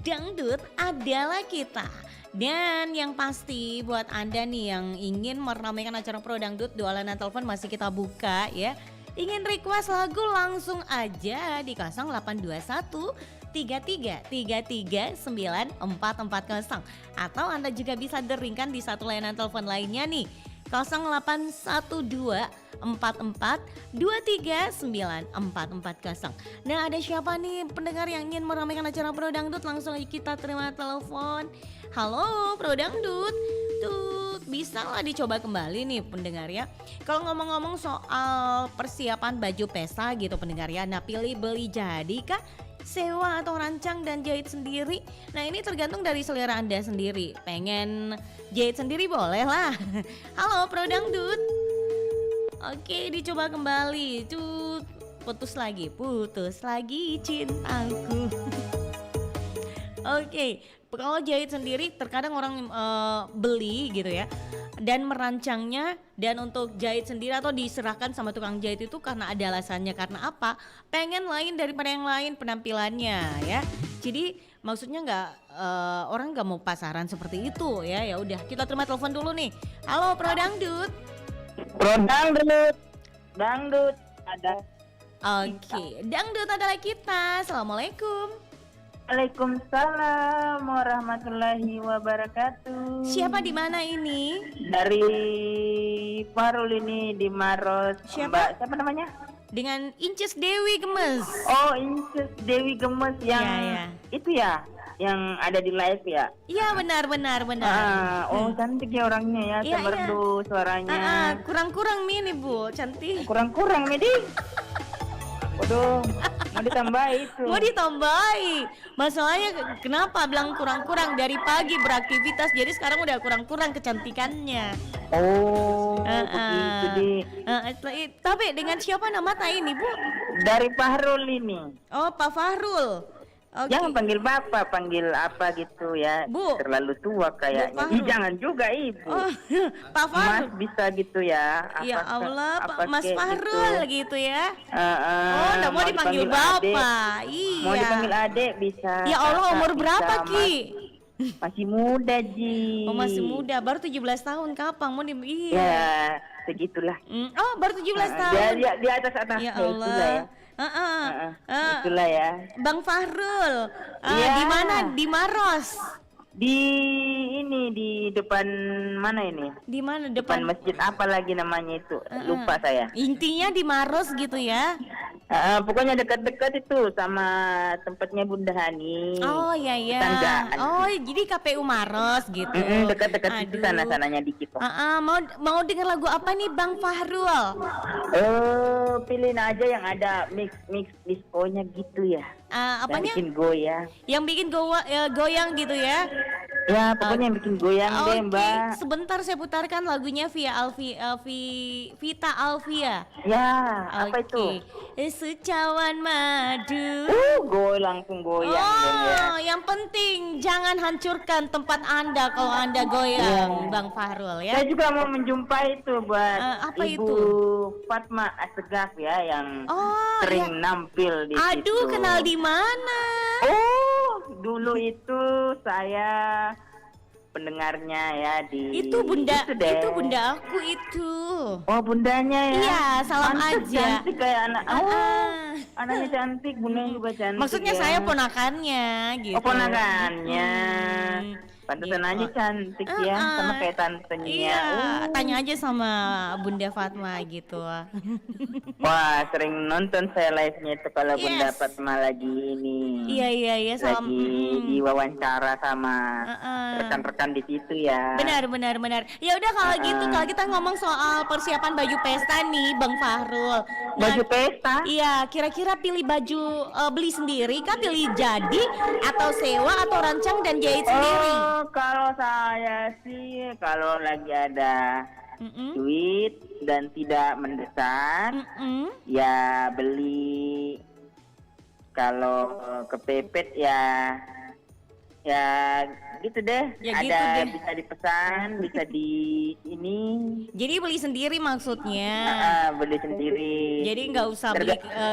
Speaker 1: Dangdut adalah kita. Dan yang pasti buat Anda nih yang ingin meramaikan acara Pro Dangdut, dua layanan telepon masih kita buka ya. Ingin request lagu langsung aja di 0821 33 94440, atau Anda juga bisa deringkan di satu layanan telepon lainnya nih 0812 44 23 9440. Nah, ada siapa nih pendengar yang ingin meramaikan acara Pro Dangdut? Langsung aja kita terima telepon. Halo Pro Dangdut. Tuh, bisa lah dicoba kembali nih pendengar ya. Kalau ngomong-ngomong soal persiapan baju pesta gitu pendengar ya. Nah, pilih beli jadi kah, sewa atau rancang dan jahit sendiri? Nah, ini tergantung dari selera Anda sendiri. Pengen jahit sendiri boleh lah. Halo Pro Dangdut. Oke, dicoba kembali. Tuh, putus lagi cintaku. Oke, kalau jahit sendiri terkadang orang beli gitu ya dan merancangnya, dan untuk jahit sendiri atau diserahkan sama tukang jahit itu karena ada alasannya. Karena apa? Pengen lain daripada yang lain penampilannya ya. Jadi maksudnya orang nggak mau pasaran seperti itu ya. Ya udah, kita terima telepon dulu nih. Halo Pro Dangdut.
Speaker 5: Pro Dangdut. Dangdut ada.
Speaker 1: Oke, Dangdut adalah kita. Assalamualaikum.
Speaker 5: Waalaikumsalam warahmatullahi wabarakatuh.
Speaker 1: Siapa di mana ini?
Speaker 5: Dari Farul ini di Maros.
Speaker 1: Siapa?
Speaker 5: Siapa namanya?
Speaker 1: Dengan Inces Dewi Gemes.
Speaker 5: Oh, Inces Dewi Gemes yang
Speaker 1: ya.
Speaker 5: Itu ya, yang ada di live ya?
Speaker 1: Iya, benar.
Speaker 5: Cantik ya orangnya ya, merdu suaranya.
Speaker 1: Kurang-kurang nih Bu, cantik.
Speaker 5: Kurang-kurang Medi. Waduh, mau ditambahi itu.
Speaker 1: Mau ditambahi. Masalahnya kenapa bilang kurang-kurang? Dari pagi beraktivitas, jadi sekarang udah kurang-kurang kecantikannya.
Speaker 5: Oh, begitu
Speaker 1: Tapi dengan siapa nama ini Bu?
Speaker 5: Dari Fahrul ini.
Speaker 1: Oh, Pak Fahrul. Okay.
Speaker 5: Jangan panggil bapak, panggil apa gitu ya.
Speaker 1: Bu,
Speaker 5: terlalu tua kayaknya. Jangan juga ibu.
Speaker 1: Oh, Pak Fahrul.
Speaker 5: Mas bisa gitu ya.
Speaker 1: Ya Allah, Pak Mas Fahrul gitu ya.
Speaker 5: Oh,
Speaker 1: enggak mau dipanggil bapak. Iya.
Speaker 5: Mau dipanggil adek bisa.
Speaker 1: Ya Allah, umur berapa Ki?
Speaker 5: Masih muda Ji.
Speaker 1: Oh, masih muda, baru 17 tahun. Kapan mau
Speaker 5: Iya. Ya, segitulah.
Speaker 1: Oh, baru 17 tahun.
Speaker 5: Di atas
Speaker 1: Ya Allah.
Speaker 5: Itulah ya.
Speaker 1: Bang Fahrul. Di mana? Di Maros.
Speaker 5: Di depan mana ini?
Speaker 1: Di mana?
Speaker 5: Depan masjid apa lagi namanya itu? Lupa saya.
Speaker 1: Intinya di Maros gitu ya.
Speaker 5: Pokoknya dekat-dekat itu sama tempatnya Bunda Hani.
Speaker 1: Oh iya.
Speaker 5: Tanggaan.
Speaker 1: Oh, jadi KPU Maros gitu.
Speaker 5: Dekat-dekat itu sananya dikit.
Speaker 1: Mau dengar lagu apa nih Bang Fahrul?
Speaker 5: Pilihin aja yang ada mix diskonya gitu ya.
Speaker 1: Apanya?
Speaker 5: Yang bikin goyang.
Speaker 1: Yang bikin goyang gitu ya.
Speaker 5: Ya, pokoknya yang bikin goyang deh, Mbak.
Speaker 1: Sebentar saya putarkan lagunya Vita Alvia.
Speaker 5: Ya, apa itu?
Speaker 1: Secawan madu.
Speaker 5: Langsung goyang ya.
Speaker 1: Yang penting jangan hancurkan tempat Anda kalau Anda goyang, Bang Fahrul ya.
Speaker 5: Saya juga mau menjumpai itu buat
Speaker 1: apa
Speaker 5: Ibu
Speaker 1: itu?
Speaker 5: Fatma Assegaf ya, yang
Speaker 1: ya.
Speaker 5: sering nampil di situ.
Speaker 1: Aduh, kenal di mana?
Speaker 5: Dulu itu saya pendengarnya ya di
Speaker 1: itu bunda aku itu.
Speaker 5: Oh, bundanya ya.
Speaker 1: Iya, salam aja.
Speaker 5: Cantik kayak anak. Anaknya cantik, bundanya juga cantik.
Speaker 1: Maksudnya
Speaker 5: ya.
Speaker 1: saya ponakannya gitu.
Speaker 5: Oh, ponakannya. Pantesan aja cantik ya, sama kayak tantenya.
Speaker 1: Iya, tanya aja sama Bunda Fatma gitu.
Speaker 5: Wah, sering nonton saya live-nya itu kalau Bunda Fatma lagi ini.
Speaker 1: Iya,
Speaker 5: lagi diwawancara sama rekan-rekan di situ ya.
Speaker 1: Benar. Ya udah kalau gitu, kalau kita ngomong soal persiapan baju pesta nih, Bang Fahrul.
Speaker 5: Baju pesta?
Speaker 1: Iya, kira-kira pilih baju beli sendiri kah, pilih jadi atau sewa atau rancang dan jahit sendiri?
Speaker 5: Kalau saya sih kalau lagi ada duit dan tidak mendesak, ya beli. Kalau kepepet ya gitu deh.
Speaker 1: Ya
Speaker 5: ada
Speaker 1: gitu deh.
Speaker 5: bisa dipesan, bisa di ini.
Speaker 1: Jadi beli sendiri maksudnya.
Speaker 5: Beli sendiri.
Speaker 1: Jadi nggak usah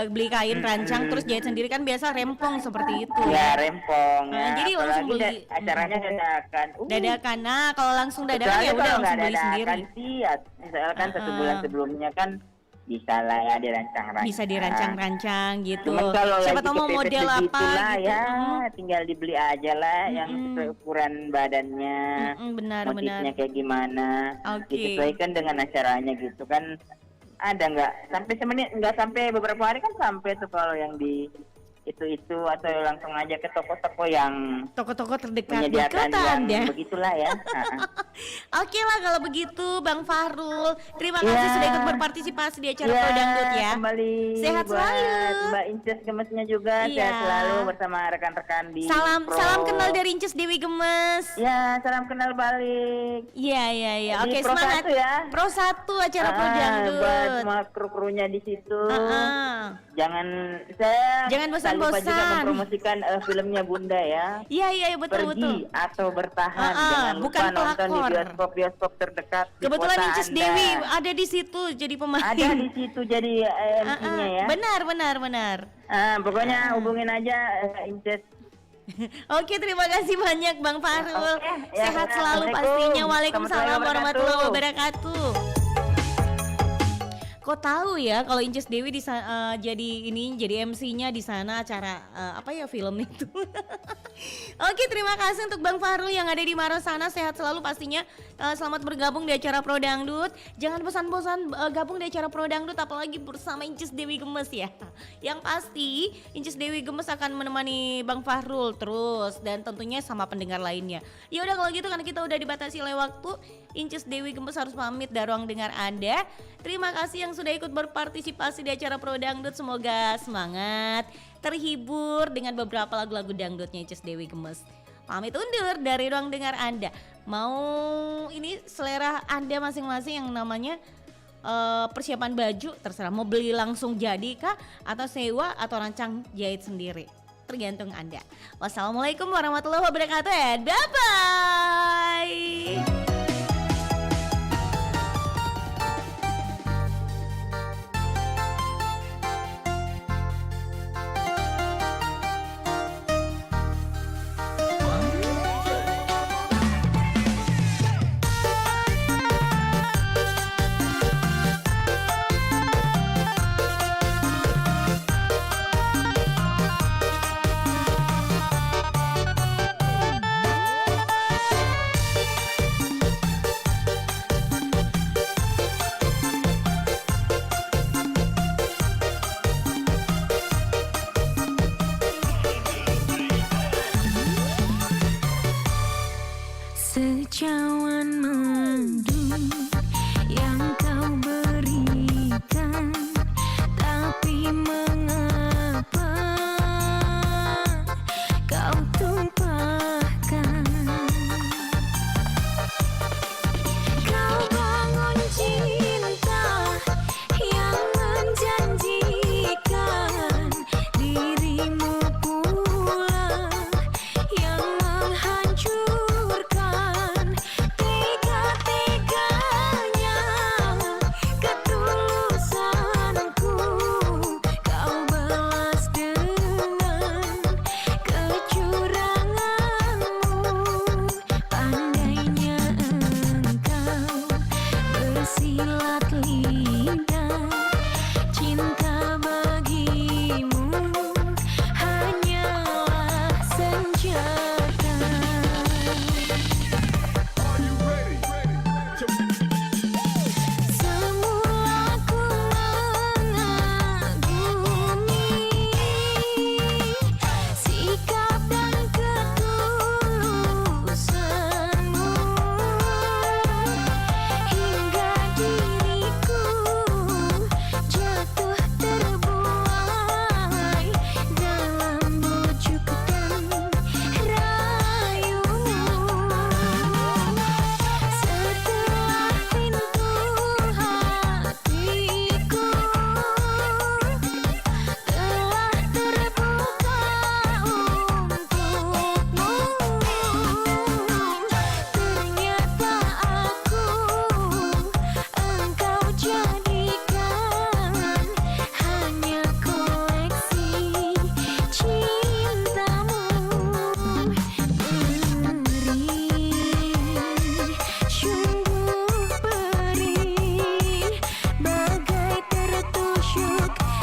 Speaker 1: beli kain rancang terus jahit sendiri, kan biasa rempong seperti itu.
Speaker 5: Ya rempong.
Speaker 1: Nah, jadi langsung beli.
Speaker 5: Acaranya dadakan.
Speaker 1: Dadakan. Nah, kalau langsung dadakan ya udah langsung beli sendiri.
Speaker 5: Sih, ya, misalkan 1 bulan sebelumnya kan bisa lah ya dirancang-rancang.
Speaker 1: Bisa dirancang-rancang gitu.
Speaker 5: Cuman kalau
Speaker 1: Siapa
Speaker 5: lagi
Speaker 1: tahu mau
Speaker 5: kepepet
Speaker 1: model apa
Speaker 5: begitulah
Speaker 1: gitu.
Speaker 5: ya, tinggal dibeli aja lah yang sesuai ukuran badannya.
Speaker 1: Benar.
Speaker 5: Motifnya kayak gimana.
Speaker 1: Oke.
Speaker 5: Disesuaikan dengan acaranya gitu kan. Ada nggak sampai beberapa hari kan sampai tuh kalau yang di itu atau langsung aja ke toko-toko yang
Speaker 1: Toko-toko terdekat di
Speaker 5: menyediakan
Speaker 1: kota
Speaker 5: yang
Speaker 1: Anda.
Speaker 5: begitulah ya.
Speaker 1: Oke lah kalau begitu Bang Fahrul. Terima kasih sudah ikut berpartisipasi di acara Pro Dangdut ya.
Speaker 5: Kembali
Speaker 1: Sehat
Speaker 5: buat
Speaker 1: selalu.
Speaker 5: Mbak Inces Gemesnya juga
Speaker 1: Iya.
Speaker 5: sehat selalu bersama rekan-rekan di
Speaker 1: Salam
Speaker 5: Pro.
Speaker 1: kenal dari Inces Dewi Gemes.
Speaker 5: Ya, salam kenal balik.
Speaker 1: Iya. Oke,
Speaker 5: Di Pro
Speaker 1: semangat.
Speaker 5: 1 ya.
Speaker 1: Pro 1 acara Pro Dangdut.
Speaker 5: Buat semua kru-krunya di situ. Jangan
Speaker 1: Jangan
Speaker 5: tak lupa juga
Speaker 1: bosan-bosan.
Speaker 5: mempromosikan filmnya Bunda ya.
Speaker 1: Iya betul.
Speaker 5: Pergi atau bertahan. Jangan
Speaker 1: bukan
Speaker 5: lupa nonton di
Speaker 1: pelakor.
Speaker 5: bioskop terdekat di
Speaker 1: Kebetulan
Speaker 5: kota
Speaker 1: Inces
Speaker 5: Anda.
Speaker 1: Dewi ada di situ jadi pemain.
Speaker 5: Ada di situ jadi MC-nya ya.
Speaker 1: Benar.
Speaker 5: Pokoknya hubungin aja Inces.
Speaker 1: Oke, terima kasih banyak Bang Fahrul.
Speaker 5: Oke, ya,
Speaker 1: Sehat selalu
Speaker 5: Assalamualaikum.
Speaker 1: pastinya. Waalaikumsalam
Speaker 5: Warahmatullahi
Speaker 1: warahmatullahi wabarakatuh. Kok tahu ya kalau Inces Dewi jadi MC-nya di sana acara film itu. Oke, terima kasih untuk Bang Fahrul yang ada di Maros sana. Sehat selalu pastinya. Selamat bergabung di acara Pro Dangdut. Jangan bosan-bosan gabung di acara Pro Dangdut apalagi bersama Inces Dewi Gemes ya. Yang pasti Inces Dewi Gemes akan menemani Bang Fahrul terus dan tentunya sama pendengar lainnya. Ya udah kalau gitu karena kita udah dibatasi oleh waktu, Inces Dewi Gemes harus pamit dari ruang dengar Anda. Terima kasih yang sudah ikut berpartisipasi di acara Pro Dangdut. Semoga semangat, terhibur dengan beberapa lagu-lagu dangdutnya Inces Dewi Gemes. Pamit undur dari ruang dengar Anda. Mau ini selera Anda masing-masing yang namanya persiapan baju terserah. Mau beli langsung jadi kah atau sewa atau rancang jahit sendiri. Tergantung Anda. Wassalamualaikum warahmatullahi wabarakatuh and bye-bye.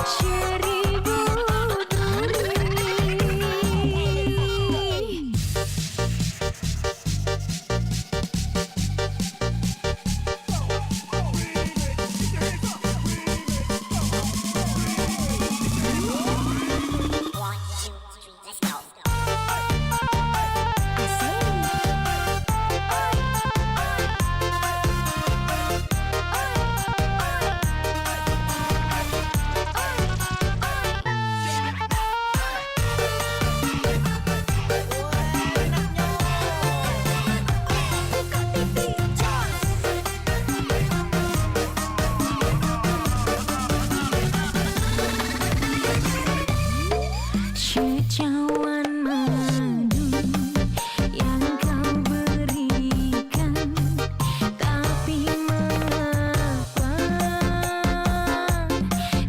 Speaker 8: seribu duri. Secawan madu yang kau berikan, tapi mengapa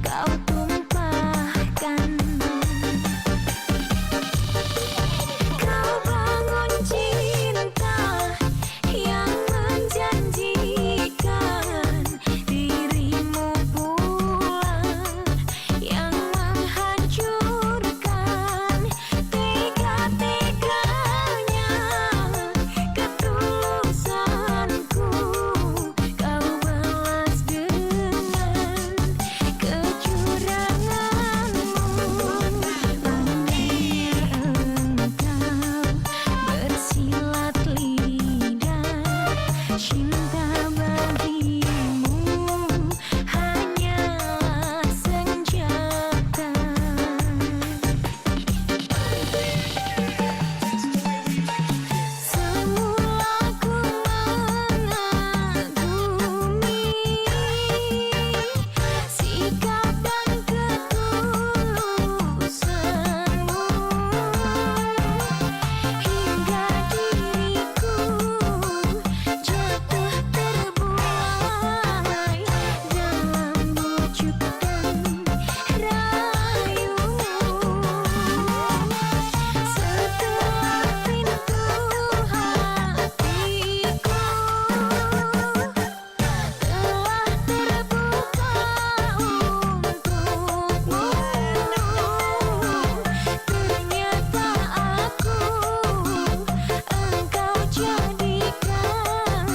Speaker 8: kau tumpahkan? Kau bangun cinta yang menjanjikan, dirimu pula yang menghancurkan. Tega-teganya ketulusanku kau balas dengan kecuranganmu. Andainya engkau bersilat lidah, cinta bagimu hanyalah senjata. Semula ku mengagumi sikap dan ketulusanmu, hingga diriku jatuh terbuai dalam bujuk dan rayumu. Setelah pintu hatiku telah terbuka untukmu, ternyata aku engkau jadikan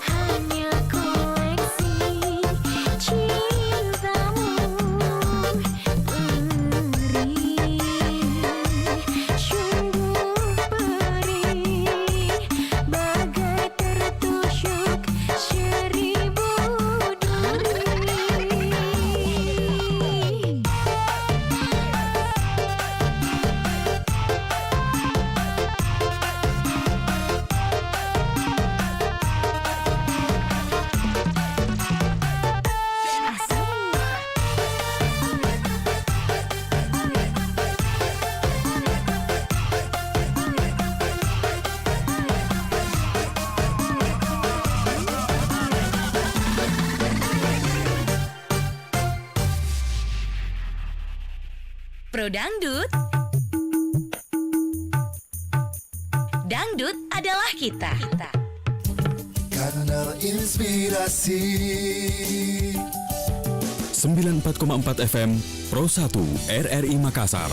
Speaker 8: hanya koleksi cintamu. Perih, sungguh perih, bagai tertusuk seribu duri.
Speaker 4: Pro Dangdut. Dangdut adalah kita.
Speaker 10: Kanal Inspirasi
Speaker 11: 94,4 FM Pro 1 RRI Makassar.